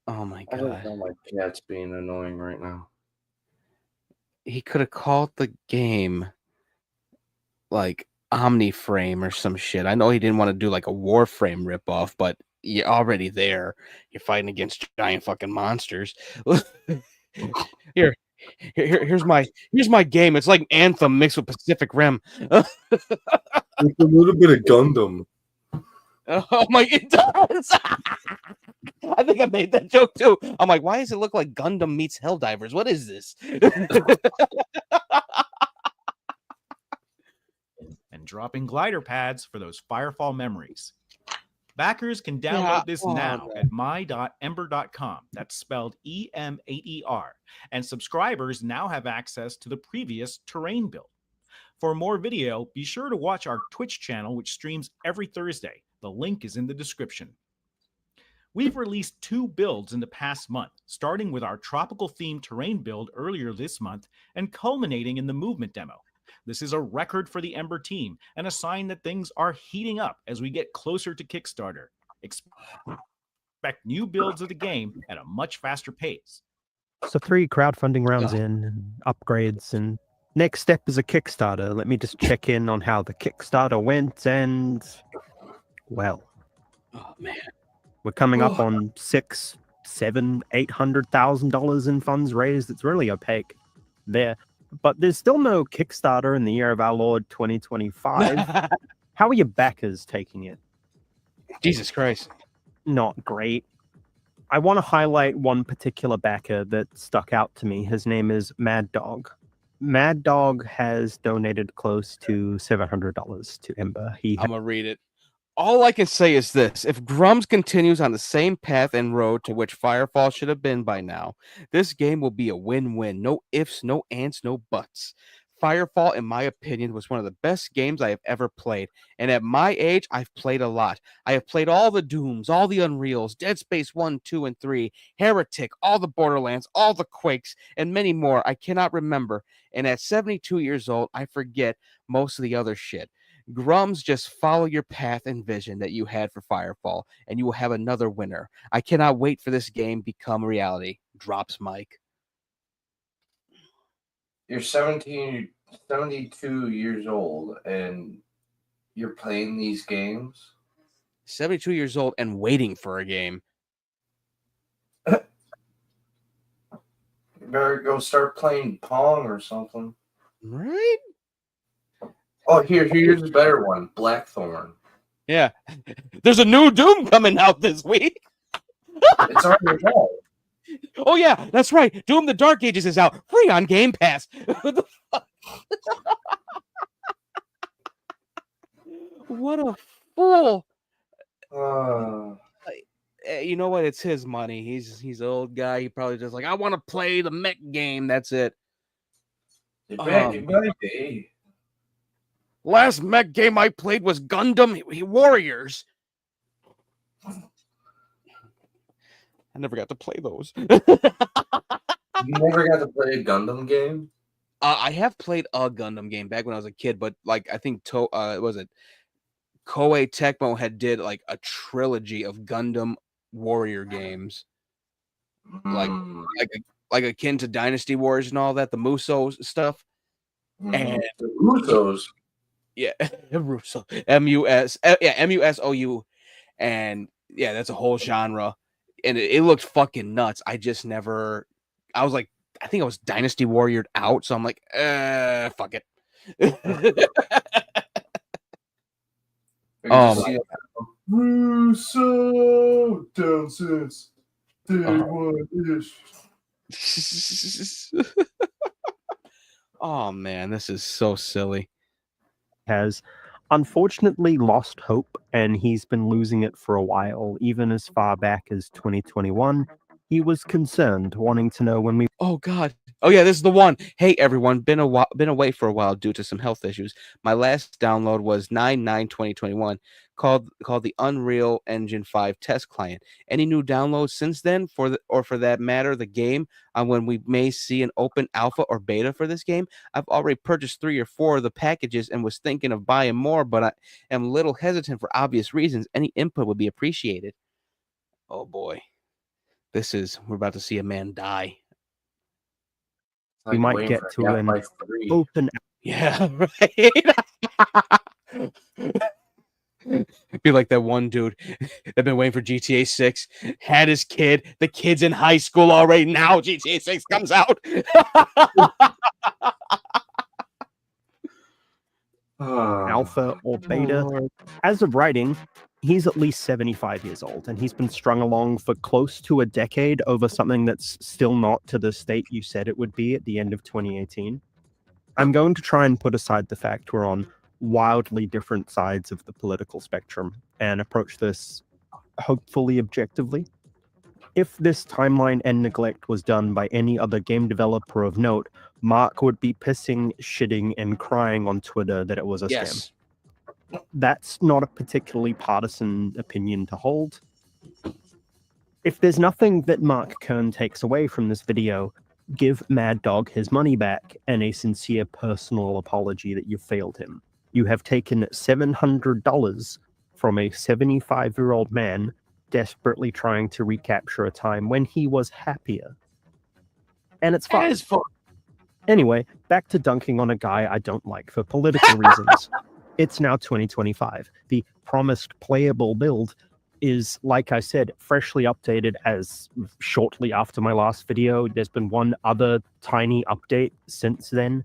Oh my I god. don't know, my cat's being annoying right now. He could have called the game like Omniframe or some shit. I know he didn't want to do like a Warframe ripoff, but you're already there. You're fighting against giant fucking monsters. Here's my game. It's like Anthem mixed with Pacific Rim. It's a little bit of Gundam. Oh my, it does. I think I made that joke too. I'm like, why does it look like Gundam meets Helldivers? What is this? And dropping glider pads for those Firefall memories. Backers can download this now at my.ember.com. That's spelled EM8ER. And subscribers now have access to the previous terrain build. For more video, be sure to watch our Twitch channel, which streams every Thursday. The link is in the description. We've released 2 builds in the past month, starting with our tropical-themed terrain build earlier this month and culminating in the movement demo. This is a record for the Ember team and a sign that things are heating up as we get closer to Kickstarter. Expect new builds of the game at a much faster pace. So 3 crowdfunding rounds in, and upgrades, and next step is a Kickstarter. Let me just check in on how the Kickstarter went, and well, oh man, we're coming up on $600,000, $700,000, $800,000 in funds raised. It's really opaque there, but there's still no Kickstarter in the year of our Lord 2025. How are your backers taking it? Jesus Christ. Not great. I want to highlight one particular backer that stuck out to me. His name is Mad Dog. Mad Dog has donated close to $700 to Ember. I'm gonna read it. All I can say is this: if Grums continues on the same path and road to which Firefall should have been by now, this game will be a win-win. No ifs, no ands, no buts. Firefall, in my opinion, was one of the best games I have ever played. And at my age, I've played a lot. I have played all the Dooms, all the Unreals, Dead Space 1, 2, and 3, Heretic, all the Borderlands, all the Quakes, and many more I cannot remember. And at 72 years old, I forget most of the other shit. Grums, just follow your path and vision that you had for Firefall, and you will have another winner. I cannot wait for this game become reality. Drops Mike. You're 72 years old, and you're playing these games? 72 years old and waiting for a game. You better go start playing Pong or something. Right? Oh, here's a better one. Blackthorn. Yeah. There's a new Doom coming out this week. It's already out. Oh, yeah, that's right. Doom the Dark Ages is out. Free on Game Pass. What the fuck? What a fool. You know what? It's his money. He's an old guy. He probably just like, I want to play the mech game. That's it. Last mech game I played was Gundam Warriors. I never got to play those. You never got to play a Gundam game? I have played a Gundam game back when I was a kid, but like I think was it Koei Tecmo had did like a trilogy of Gundam Warrior games, like like like akin to Dynasty Wars and all that, the Muso stuff, and The Usos. yeah, Russo, Musou, and yeah, that's a whole genre, and it looked fucking nuts. I just never, I was like, I think I was Dynasty Warriored out, so I'm like, fuck it. Russo down since day one ish. Oh man, this is so silly. Has unfortunately lost hope, and he's been losing it for a while. Even as far back as 2021, he was concerned, wanting to know when we. Oh God. Oh yeah, this is the one. Hey everyone, been away for a while due to some health issues. My last download was 9/9/2021, called the Unreal Engine 5 test client. Any new downloads since then for that matter the game on when we may see an open alpha or beta for this game? I've already purchased 3 or 4 of the packages and was thinking of buying more, but I am a little hesitant for obvious reasons. Any input would be appreciated. Oh boy. We're about to see a man die. We might get to an open. Yeah, right. Be like that one dude that been waiting for GTA 6, had his kid. The kid's in high school already. Now GTA 6 comes out. Alpha or beta. As of writing, he's at least 75 years old, and he's been strung along for close to a decade over something that's still not to the state you said it would be at the end of 2018. I'm going to try and put aside the fact we're on wildly different sides of the political spectrum and approach this hopefully objectively. If this timeline and neglect was done by any other game developer of note, Mark would be pissing, shitting, and crying on Twitter that it was a scam. That's not a particularly partisan opinion to hold. If there's nothing that Mark Kern takes away from this video, give Mad Dog his money back and a sincere personal apology that you failed him. You have taken $700 from a 75-year-old man desperately trying to recapture a time when he was happier. And it's fun. Anyway, back to dunking on a guy I don't like for political reasons. It's now 2025. The promised playable build is, like I said, freshly updated as shortly after my last video. There's been one other tiny update since then.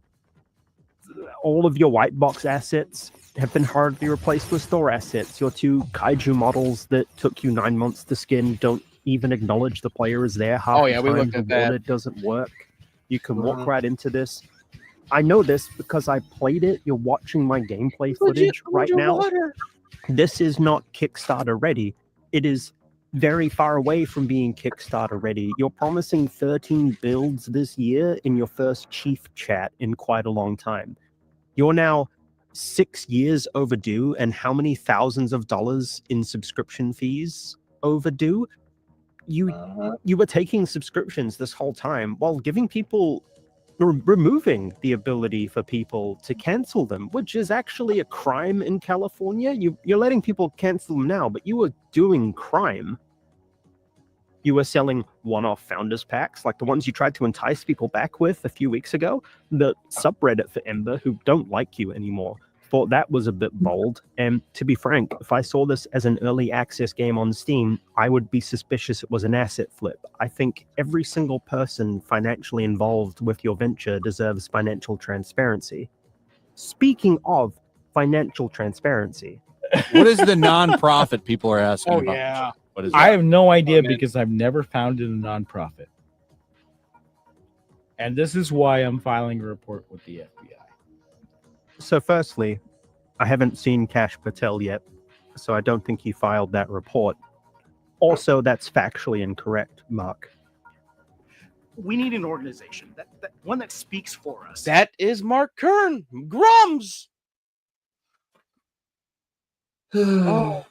All of your white box assets have been hardly replaced with store assets. Your 2 kaiju models that took you 9 months to skin don't even acknowledge the player is there. Half the time, we looked at the water that. doesn't work. You can walk right into this. I know this because I played it. You're watching my gameplay footage right now. This is not Kickstarter ready. It is very far away from being Kickstarter ready. You're promising 13 builds this year in your first chief chat in quite a long time. You're now 6 years overdue, and how many thousands of dollars in subscription fees overdue? You were taking subscriptions this whole time while giving people removing the ability for people to cancel them, which is actually a crime in California. You're letting people cancel them now, but you were doing crime. You were selling one-off founders packs, like the ones you tried to entice people back with a few weeks ago. The subreddit for Ember, who don't like you anymore, thought that was a bit bold. And to be frank, if I saw this as an early access game on Steam, I would be suspicious it was an asset flip. I think every single person financially involved with your venture deserves financial transparency. Speaking of financial transparency, What is the non-profit people are asking Oh, about? yeah. What is I that? have no idea man. because I've never founded a nonprofit. And this is why I'm filing a report with the FBI. So firstly, I haven't seen Cash Patel yet, so I don't think he filed that report. Also, that's factually incorrect, Mark. We need an organization, that one that speaks for us. That is Mark Kern. Grums. Oh.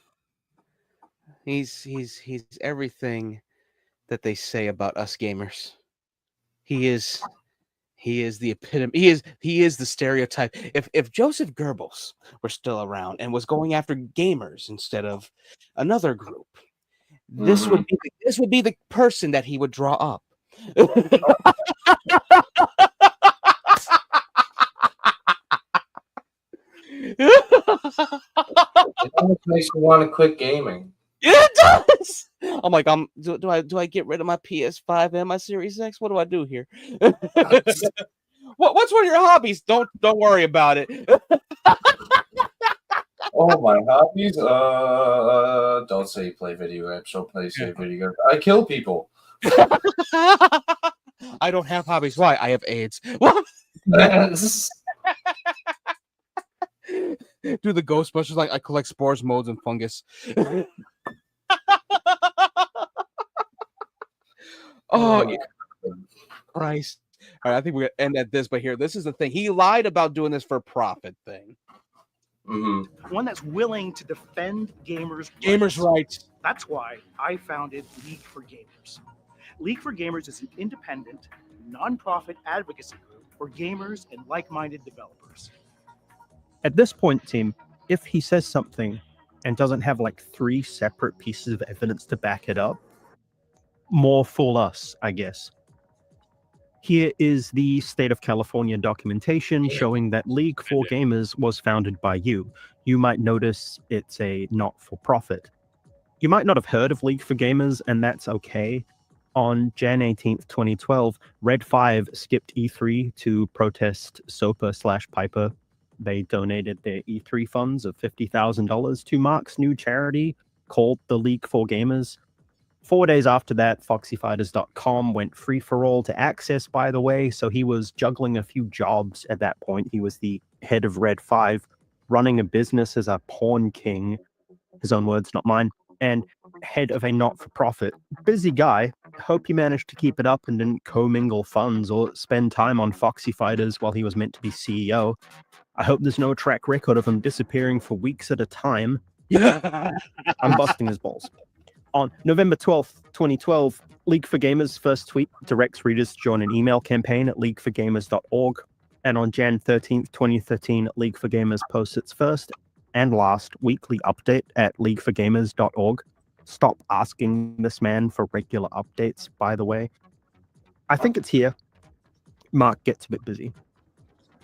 He's everything that they say about us gamers. He is He is the epitome. He is the stereotype. If Joseph Goebbels were still around and was going after gamers instead of another group, this would be the person that he would draw up. It almost makes me want to quit gaming. It does. I'm like, do I get rid of my PS5 and my Series X? What do I do here? What's one of your hobbies? Don't worry about it. Oh, my hobbies? Don't say play video games. Don't play video games. I kill people. I don't have hobbies. Why? I have AIDS. Do the Ghostbusters like I collect spores, molds, and fungus. Oh, yeah. Christ. All right, I think we're gonna end at this, but here, this is the thing. He lied about doing this for profit thing. One that's willing to defend Gamers' rights. That's why I founded League for Gamers. League for Gamers is an independent, nonprofit advocacy group for gamers and like-minded developers. At this point, team, if he says something and doesn't have like 3 separate pieces of evidence to back it up, more fool us, I guess. Here is the state of California documentation showing that League for Gamers was founded by you. You might notice it's a not-for-profit. You might not have heard of League for Gamers, and that's okay. On Jan 18th, 2012, Red 5 skipped E3 to protest SOPA/Piper. They donated their E3 funds of $50,000 to Mark's new charity called the League for Gamers. 4 days after that, FoxyFighters.com went free for all to access, by the way, so he was juggling a few jobs at that point. He was the head of Red 5, running a business as a porn king, his own words, not mine, and head of a not-for-profit. Busy guy. Hope he managed to keep it up and didn't commingle funds or spend time on Foxy Fighters while he was meant to be CEO. I hope there's no track record of him disappearing for weeks at a time. I'm busting his balls. On November 12th, 2012, League for Gamers' first tweet directs readers to join an email campaign at leagueforgamers.org. And on Jan 13th, 2013, League for Gamers posts its first and last weekly update at leagueforgamers.org. Stop asking this man for regular updates, by the way. I think it's here. Mark gets a bit busy.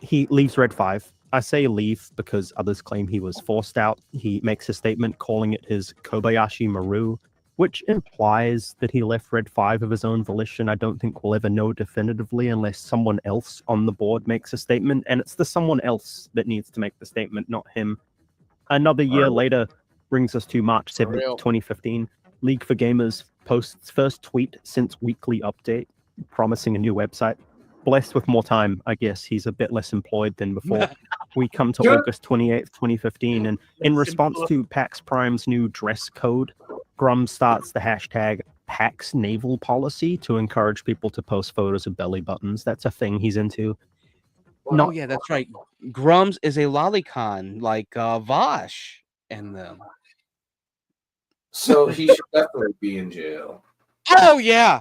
He leaves Red 5. I say leave because others claim he was forced out. He makes a statement calling it his Kobayashi Maru, which implies that he left Red 5 of his own volition. I don't think we'll ever know definitively unless someone else on the board makes a statement, and it's the someone else that needs to make the statement, not him. Another year later brings us to March 7th, 2015. League for Gamers posts first tweet since weekly update, promising a new website. Blessed with more time, I guess. He's a bit less employed than before. We come to August 28th, 2015, and in response to PAX Prime's new dress code, Grum starts the hashtag PAX Naval Policy to encourage people to post photos of belly buttons. That's a thing he's into. Oh, yeah, that's right. Grums is a lolicon, like Vosh and them. So he should definitely be in jail. Oh, yeah.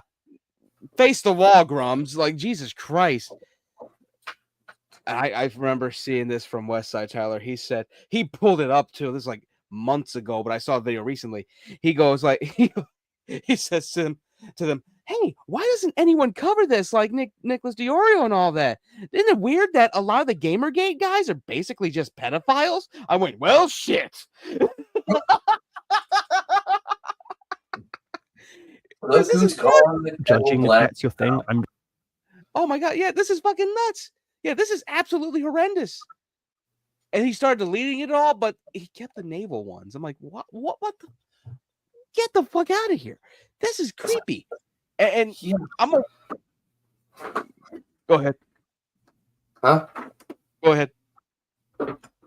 Face the wall, Grums. Like, Jesus Christ. I remember seeing this from Westside Tyler. He said, he pulled it up too. This is like months ago, but I saw a video recently. He goes like, he says to them, hey, why doesn't anyone cover this like Nicholas Diorio and all that? Isn't it weird that a lot of the Gamergate guys are basically just pedophiles? I went, well, shit. Judging if that's your thing. Oh my god, yeah, this is fucking nuts. Yeah, this is absolutely horrendous. And he started deleting it all, but he kept the naval ones. I'm like, what the? Get the fuck out of here. This is creepy. And I'm a... Go ahead. Huh? Go ahead.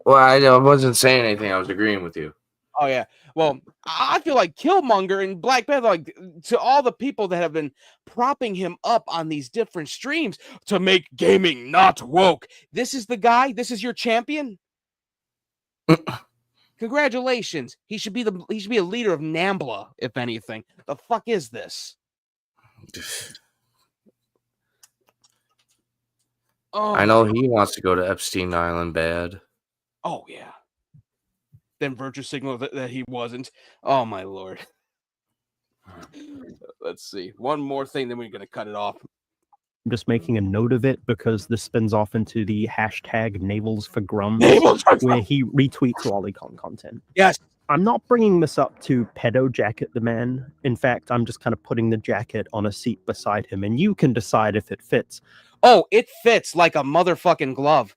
Well, I wasn't saying anything. I was agreeing with you. Oh, yeah. Well, I feel like Killmonger and Black Panther, like, to all the people that have been propping him up on these different streams to make gaming not woke. This is the guy? This is your champion? Congratulations. He should be a leader of NAMBLA, if anything. The fuck is this? Oh, I know my. he wants to go to Epstein Island bad. Oh yeah. Then virtue signal that he wasn't. Oh my lord. Let's see. One more thing, then we're gonna cut it off. I'm just making a note of it because this spins off into the hashtag Navels for Grums, Navels for where Grums! he retweets Lolicon content. Yes. I'm not bringing this up to pedo jacket the man. In fact, I'm just kind of putting the jacket on a seat beside him, and you can decide if it fits. Oh, it fits like a motherfucking glove.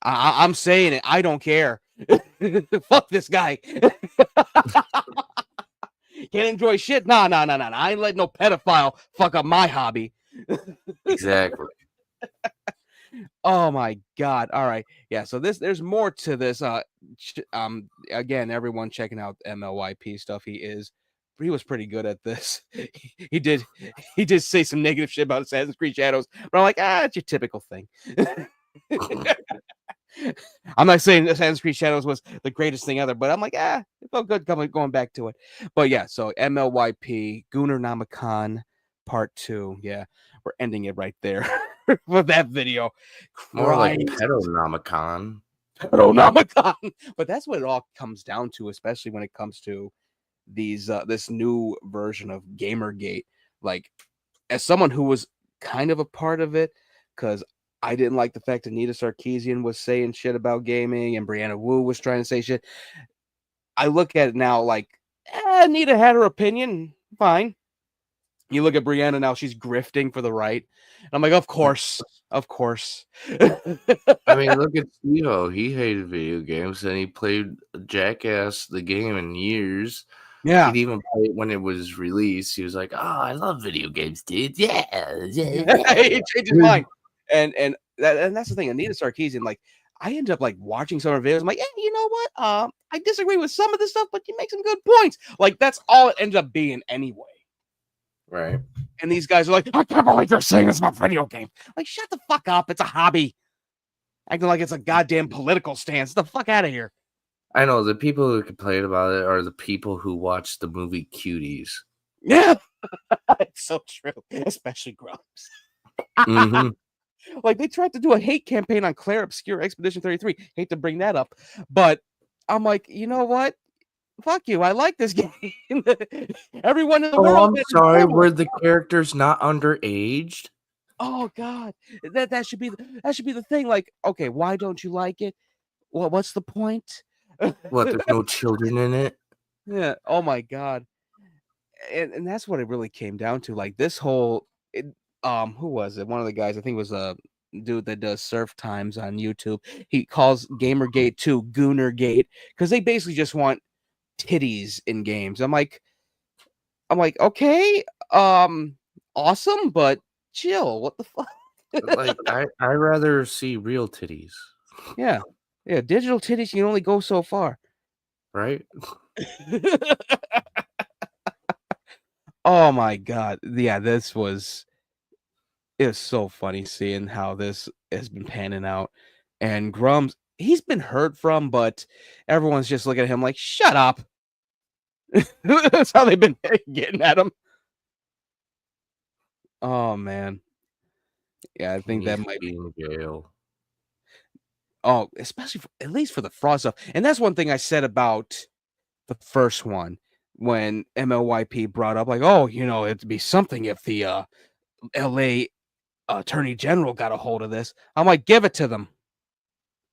I'm saying it. I don't care. Fuck this guy. Can't enjoy shit. Nah. I ain't letting no pedophile fuck up my hobby. Exactly. Oh my god. All right. Yeah, so there's more to this. Again, everyone checking out MLYP stuff. He was pretty good at this. He did say some negative shit about Assassin's Creed Shadows, but I'm like, it's your typical thing. I'm not saying Assassin's Creed Shadows was the greatest thing ever, but I'm like, it felt good going back to it. But yeah, so MLYP, Goonernomicon Part 2. Yeah, we're ending it right there with that video. More like Christ. Pedonomicon. Pedonomicon. But that's what it all comes down to, especially when it comes to these this new version of Gamergate. Like, as someone who was kind of a part of it, because I didn't like the fact that Anita Sarkeesian was saying shit about gaming and Brianna Wu was trying to say shit. I look at it now like, Anita had her opinion. Fine. You look at Brianna now, she's grifting for the right. And I'm like, of course. I mean, look at Steve-O. He hated video games and he played Jackass the game in years. Yeah. He'd even play it when it was released. He was like, I love video games, dude. Yeah. He changed his mind. And that's the thing. Anita Sarkeesian, like, I ended up like watching some of her videos. I'm like, you know what? I disagree with some of this stuff, but you make some good points. Like, that's all it ended up being anyway. Right. And these guys are like, I can't believe you're saying this about video game. Like, shut the fuck up. It's a hobby. Acting like it's a goddamn political stance. Get the fuck out of here. I know the people who complain about it are the people who watch the movie Cuties. Yeah. It's so true. Especially Grumps. Mm-hmm. Like, they tried to do a hate campaign on Claire Obscure Expedition 33. Hate to bring that up. But I'm like, you know what? Fuck you. I like this game. Everyone in the world. I'm sorry. Were the characters not underaged? Oh God. That should be the thing. Like, okay, why don't you like it? Well, what's the point? What, there's no children in it? Yeah. Oh my God. And that's what it really came down to. Like, this whole who was it? One of the guys, I think it was a dude that does surf times on YouTube. He calls Gamergate 2 Goonergate because they basically just want titties in games. I'm like, okay, awesome, but chill. What the fuck? Like, I rather see real titties. Yeah. Digital titties can only go so far, right? Oh my God. Yeah, it was so funny seeing how this has been panning out. And Grumps, he's been heard from, but everyone's just looking at him like, shut up. That's how they've been getting at him. Oh man. Yeah, I think that might be in jail. Oh, especially at least for the fraud stuff. And that's one thing I said about the first one when MLYP brought up, like, oh, it'd be something if the LA Attorney General got a hold of this. I'm like, give it to them.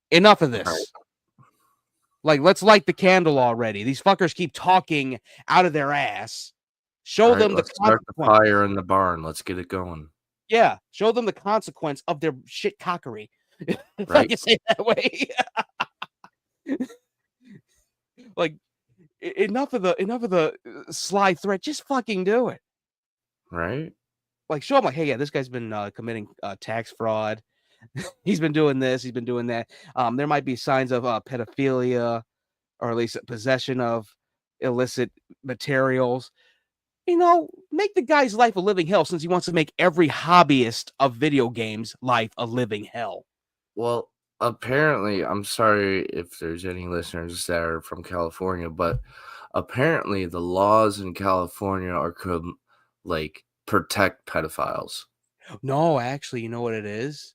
Enough of this. Right. Like, let's light the candle already. These fuckers keep talking out of their ass. Show them let's start the fire in the barn. Let's get it going. Yeah, show them the consequence of their shit cockery. If I can say it that way. Like, enough of the sly threat. Just fucking do it. Right. Like, show them, like, hey, yeah, this guy's been committing tax fraud. He's been doing this. He's been doing that. There might be signs of pedophilia, or at least possession of illicit materials. Make the guy's life a living hell, since he wants to make every hobbyist of video games life a living hell. Well, apparently, I'm sorry if there's any listeners that are from California, but apparently the laws in California are protect pedophiles. No, actually, you know what it is?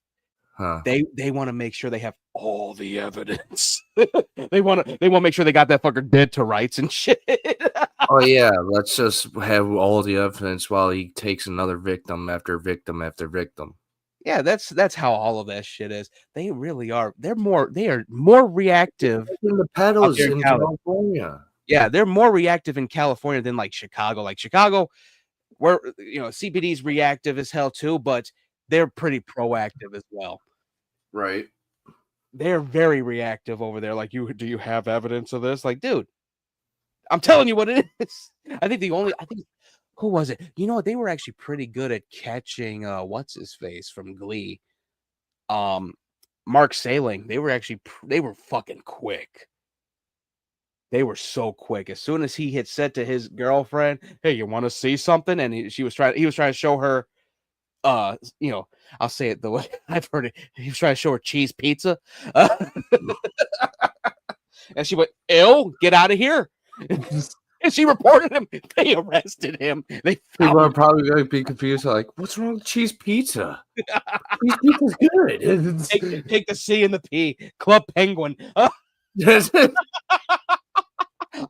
Huh. They want to make sure they have all the evidence. they want to make sure they got that fucker dead to rights and shit. Oh yeah, let's just have all the evidence while he takes another victim after victim after victim. Yeah, that's how all of that shit is. They really are. They are more reactive In the up pedals here in in Cali. California. Yeah, they're more reactive in California than like Chicago. Like Chicago, where CBD's reactive as hell too, but they're pretty proactive as well. Right. They're very reactive over there. Like, do you have evidence of this? Like, dude, I'm telling you what it is. I think who was it? You know what? They were actually pretty good at catching what's his face from Glee. Mark Saling. They were fucking quick. They were so quick. As soon as he had said to his girlfriend, "Hey, you want to see something?" and he was trying to show her I'll say it the way I've heard it. He was trying to show her cheese pizza. And she went, "Ew, get out of here." And she reported him. They arrested him. People are probably going to be confused. Like, what's wrong with cheese pizza? Cheese pizza's good. Take the C and the P. Club Penguin. I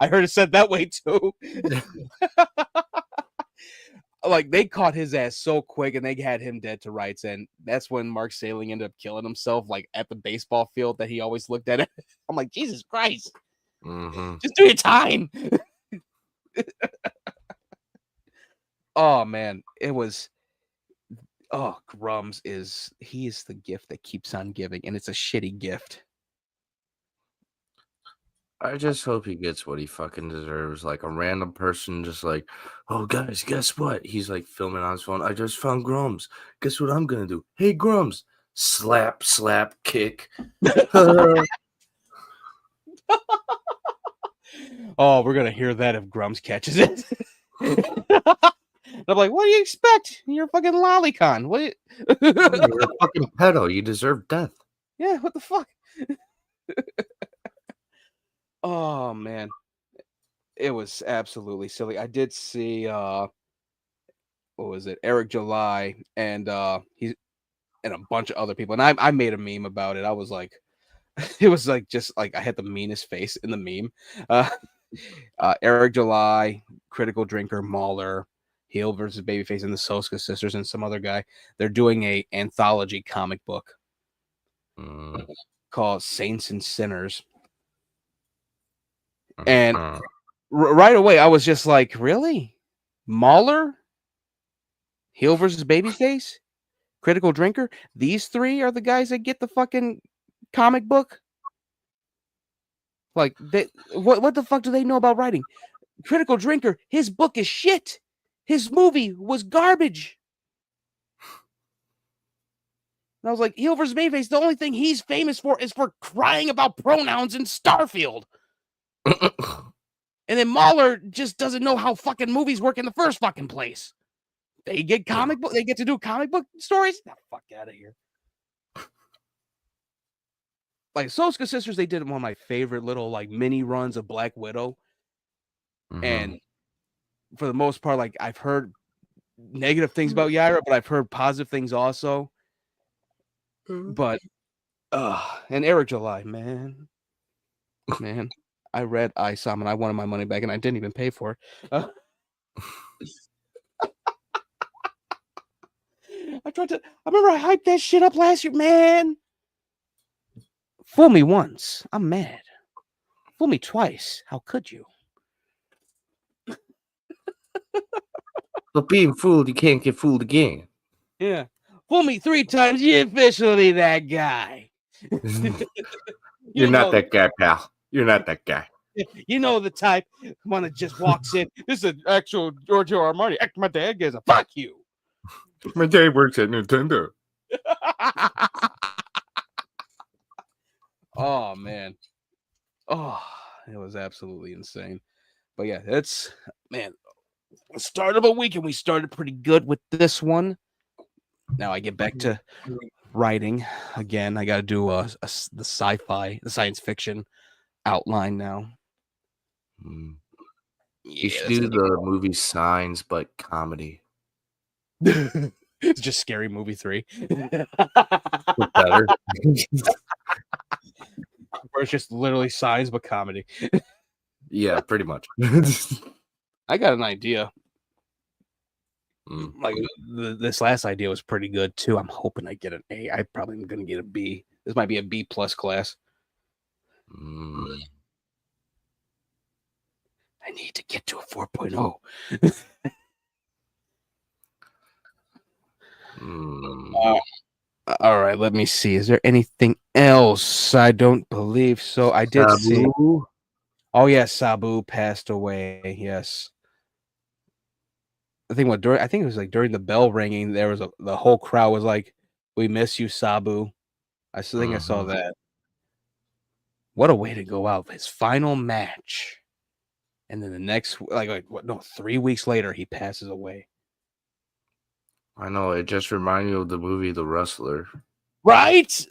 heard it said that way too. Like, they caught his ass so quick and they had him dead to rights. And that's when Mark Saling ended up killing himself, like at the baseball field that he always looked at. I'm like, Jesus Christ. Just do your time. Oh man, Grums is the gift that keeps on giving, and it's a shitty gift. I just hope he gets what he fucking deserves. Like a random person just like, oh guys, guess what? He's like filming on his phone. I just found Grums. Guess what I'm gonna do? Hey Grums. Slap, slap, kick. Oh, we're gonna hear that if Grums catches it. I'm like, what do you expect? You're a fucking lolicon. What? You're a fucking pedo. You deserve death. Yeah, what the fuck? Oh man, it was absolutely silly. I did see what was it? Eric July and he's and a bunch of other people, and I made a meme about it. I was like, it was like just like I had the meanest face in the meme. Eric July, Critical Drinker, Mauler, Heel versus Babyface, and the Soska sisters, and some other guy. They're doing a anthology comic book called Saints and Sinners. And right away, I was just like, really? Mauler? Heel versus Babyface? Critical Drinker? These three are the guys that get the fucking comic book? Like, what the fuck do they know about writing? Critical Drinker, his book is shit. His movie was garbage. And I was like, Heel versus Babyface, the only thing he's famous for is for crying about pronouns in Starfield. And then Mauler just doesn't know how fucking movies work in the first fucking place. They get they get to do comic book stories? Get the fuck out of here. Like Soska Sisters, they did one of my favorite little like mini runs of Black Widow. And for the most part, like I've heard negative things about Yaira, but I've heard positive things also. But and Eric July, man. I read ISOM and I wanted my money back and I didn't even pay for it. I remember I hyped that shit up last year, man. Fool me once, I'm mad. Fool me twice, how could you? But being fooled, you can't get fooled again. Yeah. Fool me 3 times, you're officially that guy. You're not that guy, pal. You're not that guy. You know the type one that just walks in. This is an actual Giorgio Armani. My dad gives a fuck you. My dad works at Nintendo. Oh man. Oh, it was absolutely insane. But yeah, that's the start of a week, and we started pretty good with this one. Now I get back to writing again. I got to do the science fiction outline now. You should do the movie Signs, but comedy. It's just Scary Movie 3. Better. Where it's just literally signs but comedy. Yeah, pretty much. I got an idea. Mm. Like this last idea was pretty good too. I'm hoping I get an A. I probably am gonna get a B. This might be a B+ class. Mm. I need to get to a 4.0. All right, let me see. Is there anything else? I don't believe so. I did see. Sabu? Oh yes, Sabu passed away. Yes. I think it was like during the bell ringing, there was the whole crowd was like, "We miss you, Sabu." I still think I saw Mhm. that. What a way to go out! His final match, and then the next, like what? No, 3 weeks later, he passes away. I know, it just reminded me of the movie The Wrestler. Right?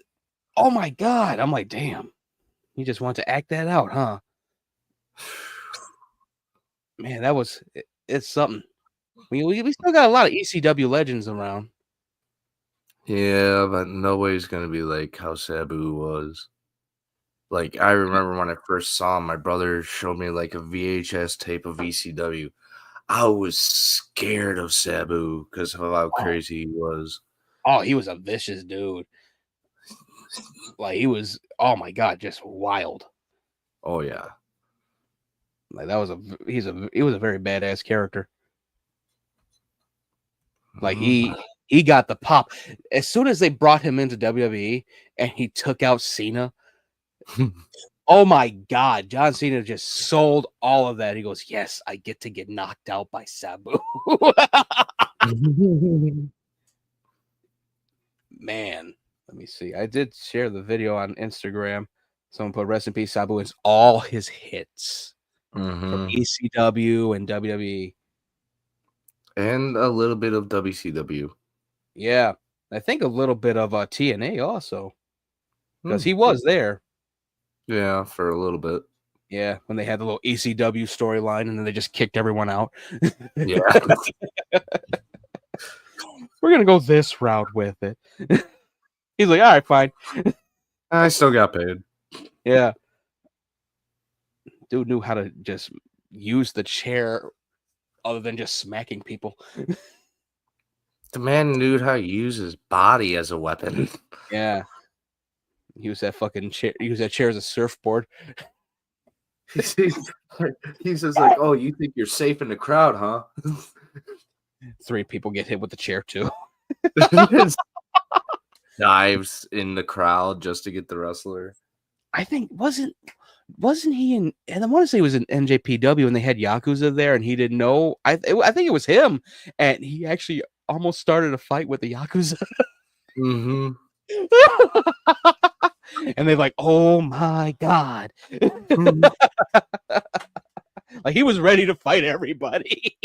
Oh my god! I'm like, damn. You just want to act that out, huh? Man, it's something. We still got a lot of ECW legends around. Yeah, but nobody's gonna be like how Sabu was. Like, I remember when I first saw him, my brother showed me like a VHS tape of ECW. I was scared of Sabu because of how crazy he was. Oh, he was a vicious dude. Like he was, oh my god, just wild. Oh yeah. Like that was he was a very badass character. Like he got the pop as soon as they brought him into WWE and he took out Cena. Oh my god, John Cena just sold all of that. He goes, "Yes, I get to get knocked out by Sabu." Man, let me see. I did share the video on Instagram. Someone put rest in peace Sabu. It's all his hits from ECW and WWE. And a little bit of WCW. Yeah, I think a little bit of TNA also, because he was there. Yeah, for a little bit. Yeah, when they had the little ECW storyline, and then they just kicked everyone out. Yeah. We're gonna go this route with it. He's like, all right, fine. I still got paid. Yeah. Dude knew how to just use the chair other than just smacking people. The man knew how to use his body as a weapon. Yeah. He used that fucking chair. He used that chair as a surfboard. He's just like, oh, you think you're safe in the crowd, huh? 3 people get hit with the chair too. Dives in the crowd just to get the wrestler. I think wasn't he in? And I want to say he was in NJPW, and they had Yakuza there, and he didn't know. I think it was him, and he actually almost started a fight with the Yakuza. Mm-hmm. And they're like, "Oh my god!" Like he was ready to fight everybody.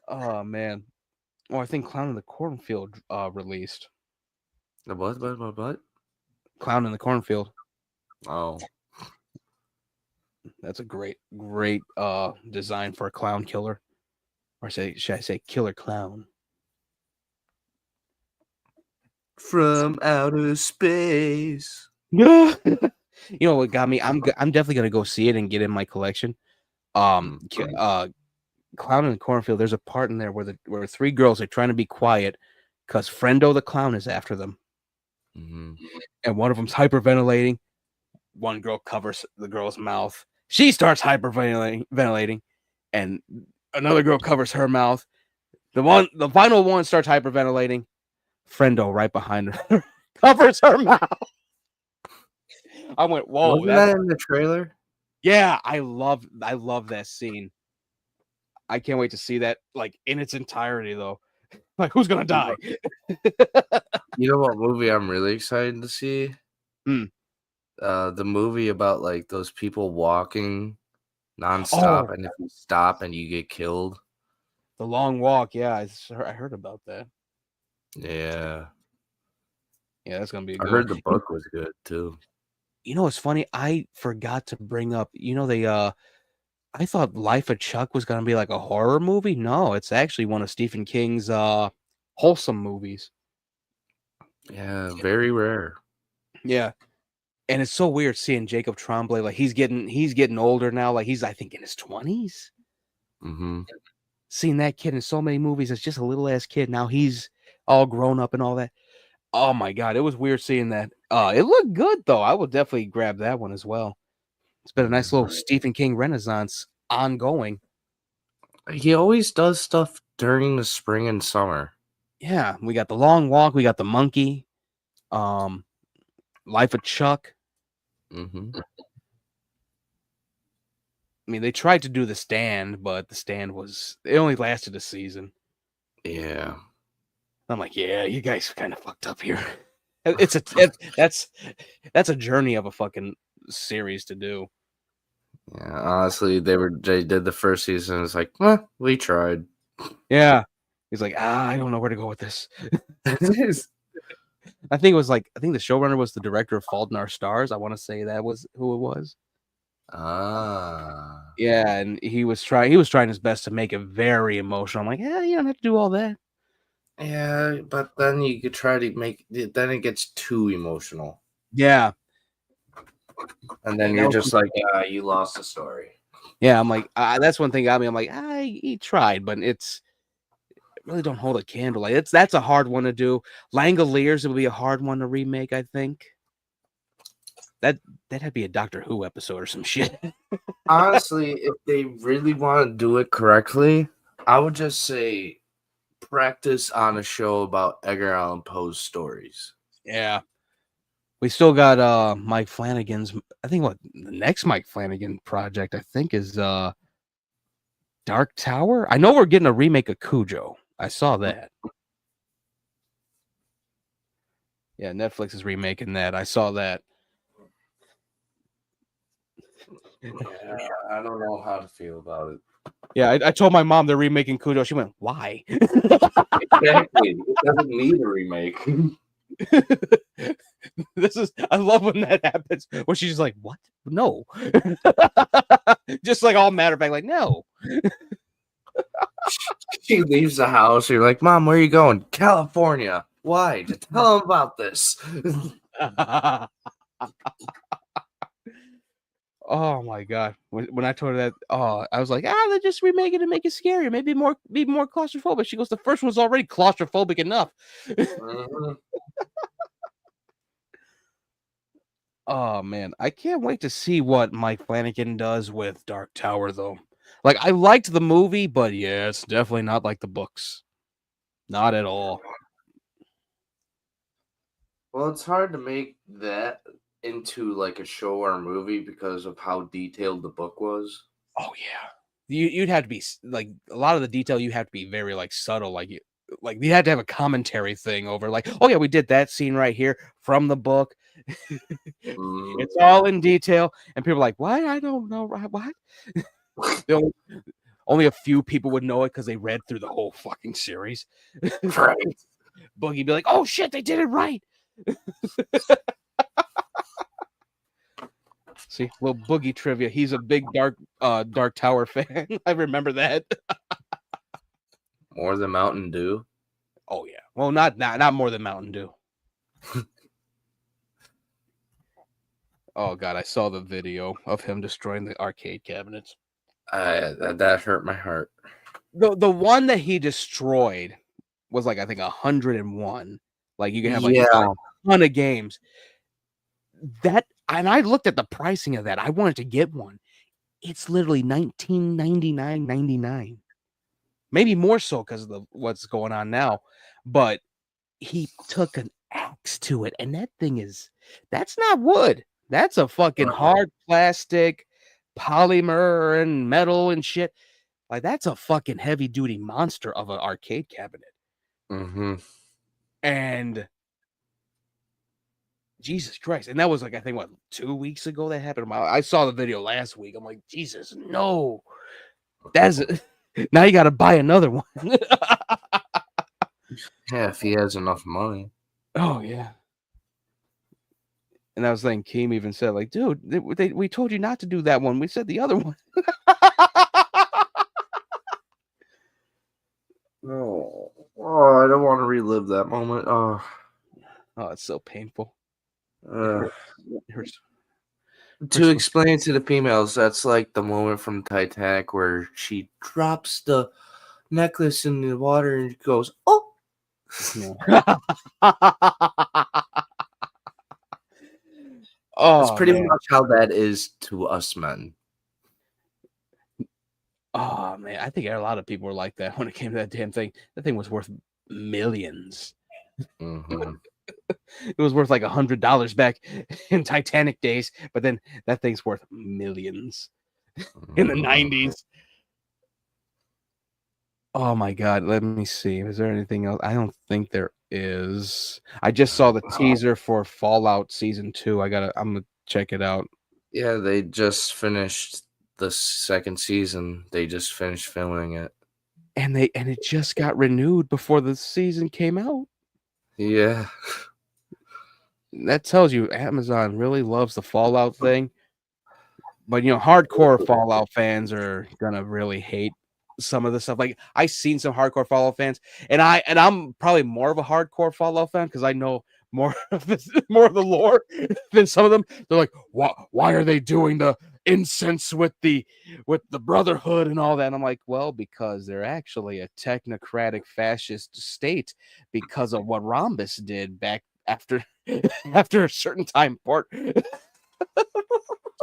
Oh man! Oh, I think Clown in the Cornfield released. The what? Clown in the Cornfield. Oh, that's a great design for a clown killer, or should I say killer clown? From outer space. Yeah. You know what got me? I'm definitely gonna go see it and get in my collection. Clown in the Cornfield. There's a part in there where 3 girls are trying to be quiet because Friendo the clown is after them, and one of them's hyperventilating. One girl covers the girl's mouth. She starts hyperventilating, and another girl covers her mouth. The final one starts hyperventilating. Friendo right behind her covers her mouth. I went, whoa! Wasn't that in the trailer? Yeah, I love that scene. I can't wait to see that like in its entirety, though. Like, who's gonna die? You know what movie I'm really excited to see? The movie about like those people walking nonstop, and if you stop and you get killed. The Long Walk. Yeah, I heard about that. Yeah. Yeah, that's gonna be. I heard the book was good too. You know what's funny? I forgot to bring up. You know they I thought Life of Chuck was gonna be like a horror movie. No, it's actually one of Stephen King's wholesome movies. Yeah, very rare. Yeah. And it's so weird seeing Jacob Tremblay, like he's getting older now, like he's I think in his 20s. Mm-hmm. Seeing that kid in so many movies as just a little ass kid. Now he's all grown up and all that. Oh my god, it was weird seeing that. It looked good though. I would definitely grab that one as well. It's been a nice little Stephen King renaissance ongoing. He always does stuff during the spring and summer. Yeah, we got The Long Walk, we got The Monkey, Life of Chuck. Mm-hmm. I mean, they tried to do The Stand, but The Stand it only lasted a season. Yeah. I'm like, yeah, you guys kind of fucked up here. That's a journey of a fucking series to do. Yeah, honestly, they did the first season. It's like, well, we tried. Yeah, he's like, I don't know where to go with this. I think the showrunner was the director of Fault in Our Stars. I want to say that was who it was. Ah. Yeah, and he was trying his best to make it very emotional. I'm like, yeah, you don't have to do all that. Yeah, but then you could try to then it gets too emotional. Yeah. And then you're just like, you lost the story. Yeah, I'm like, that's one thing got me. I'm like, he tried, but it really don't hold a candle. Like that's a hard one to do. Langoliers would be a hard one to remake, I think. That'd have to be a Doctor Who episode or some shit. Honestly, if they really want to do it correctly, I would just say practice on a show about Edgar Allan Poe's stories. Yeah. We still got Mike Flanagan's. I think the next Mike Flanagan project I think is Dark Tower. I know we're getting a remake of Cujo. I saw that. Yeah, Netflix is remaking that. I saw that. Yeah, I don't know how to feel about it. Yeah, I told my mom they're remaking Cujo. She went, "Why?" Exactly. It doesn't need a remake. I love when that happens. Where she's just like, "What? No." Just like all matter of fact, like, no. She leaves the house. You're like, Mom, where are you going? California. Why? To tell them about this. Oh my god! When I told her that, I was like, they're just remaking it to make it scarier, maybe be more claustrophobic. She goes, the first one's already claustrophobic enough. Oh man, I can't wait to see what Mike Flanagan does with Dark Tower, though. Like, I liked the movie, but yeah, it's definitely not like the books. Not at all. Well, it's hard to make that into like a show or a movie because of how detailed the book was. Oh yeah, you'd have to be like a lot of the detail. You have to be very like subtle, like you had to have a commentary thing over like, oh yeah, we did that scene right here from the book. It's all in detail, and people are like, what? I don't know what. Only a few people would know it because they read through the whole fucking series. Right. Boogie be like, oh shit, they did it right. See, little Boogie trivia. He's a big Dark Tower fan. I remember that. More than Mountain Dew. Oh yeah. Well, not more than Mountain Dew. Oh god, I saw the video of him destroying the arcade cabinets. That hurt my heart. The one that he destroyed was like I think 101. Like you can have like a ton of games. And I looked at the pricing of that. I wanted to get one. It's literally $19.99.99. Maybe more so because of what's going on now. But he took an axe to it, and that's not wood. That's a fucking hard plastic, polymer and metal and shit. Like that's a fucking heavy duty monster of an arcade cabinet. Mm-hmm. And Jesus Christ. And that was like, I think, 2 weeks ago that happened? I saw the video last week. I'm like, Jesus, no. Now you got to buy another one. Yeah, if he has enough money. Oh, yeah. And I was like, Keem even said, like, dude, we told you not to do that one. We said the other one. No. Oh, I don't want to relive that moment. Oh, it's so painful. uh, It hurts. to explain to the females, that's like the moment from Titanic where she drops the necklace in the water and goes, "Oh." That's Oh, pretty man. much how that is to us men. Oh, man. I think a lot of people were like that when it came to that damn thing. That thing was worth millions. Mm-hmm. It was worth like $100 back in Titanic days, but then that thing's worth millions in the 90s. Oh my God, let me see. Is there anything else? I don't think there is. I just saw the teaser for Fallout Season 2. I'm gonna check it out. Yeah, they just finished the second season. They just finished filming it. And it just got renewed before the season came out. Yeah. That tells you Amazon really loves the Fallout thing. But hardcore Fallout fans are gonna really hate some of the stuff. Like I seen some hardcore Fallout fans, and I'm probably more of a hardcore Fallout fan because I know more of the lore than some of them. They're like, why are they doing the incense with the Brotherhood and all that? And I'm like, well, because they're actually a technocratic fascist state because of what Rhombus did back after a certain time part.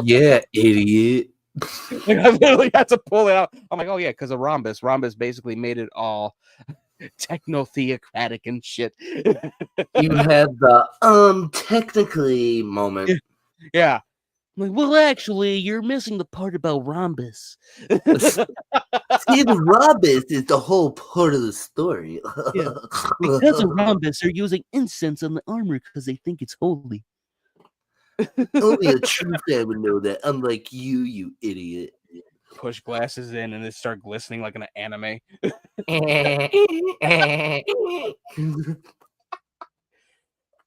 Yeah, idiot. Like, I literally had to pull it out. I'm like, oh yeah, because of Rhombus. Rhombus basically made it all techno-theocratic and shit. You had the technically moment. Yeah. I'm like, well, actually, you're missing the part about Rhombus. See, the Rhombus is the whole part of the story. Yeah. Because of Rhombus, they're using incense on the armor because they think it's holy. Only a true fan would know that, unlike you idiot. Push glasses in and they start glistening like an anime.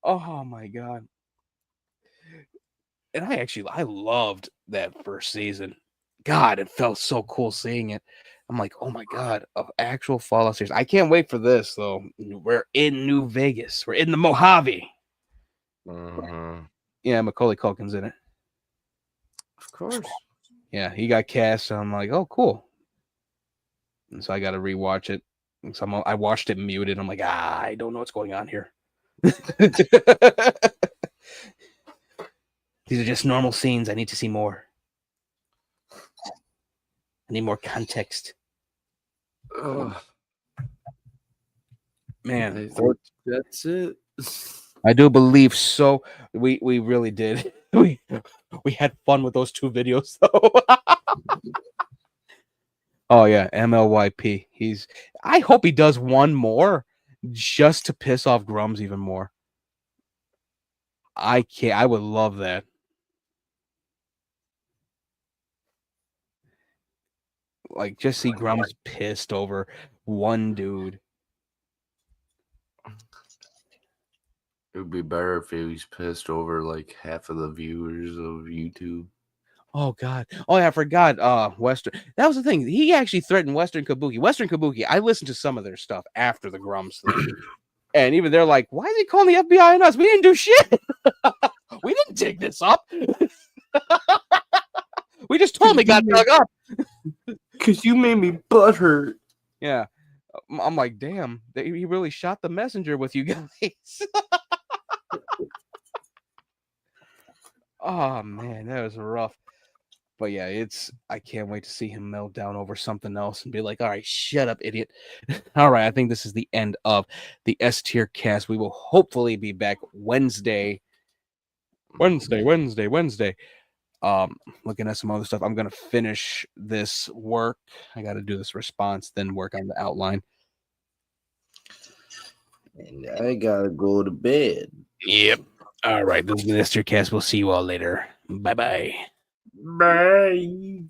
Oh my God. And I loved that first season. God, it felt so cool seeing it. I'm like, oh my God, of actual Fallout series. I can't wait for this though. We're in New Vegas. We're in the Mojave. Yeah, Macaulay Culkin's in it. Of course. Yeah, he got cast. So I'm like, oh, cool. And so I got to rewatch it. And so I watched it muted. I'm like, I don't know what's going on here. These are just normal scenes. I need to see more. I need more context. Man, that's it. I do believe so. We really did. We had fun with those 2 videos though. Oh yeah, MLYP. I hope he does one more just to piss off Grums even more. I would love that. Like just see Grums pissed over one dude. It would be better if he was pissed over like half of the viewers of YouTube. Oh God. Oh yeah, I forgot Western. That was the thing. He actually threatened Western Kabuki. Western Kabuki, I listened to some of their stuff after the Grums thing. And even they're like, why is he calling the FBI on us? We didn't do shit. We didn't dig this up. We just told him it got dug up. Because you made me butthurt. Yeah. I'm like, damn, he really shot the messenger with you guys. Oh man, that was rough. But yeah, I can't wait to see him melt down over something else and be like, all right, shut up, idiot. All right, I think this is the end of the S-TierCast. We will hopefully be back Wednesday. Looking at some other stuff. I'm gonna finish this work. I gotta do this response, then work on the outline. And I gotta go to bed. Yep. All right, this is the S-TierCast. We'll see you all later. Bye-bye. Bye.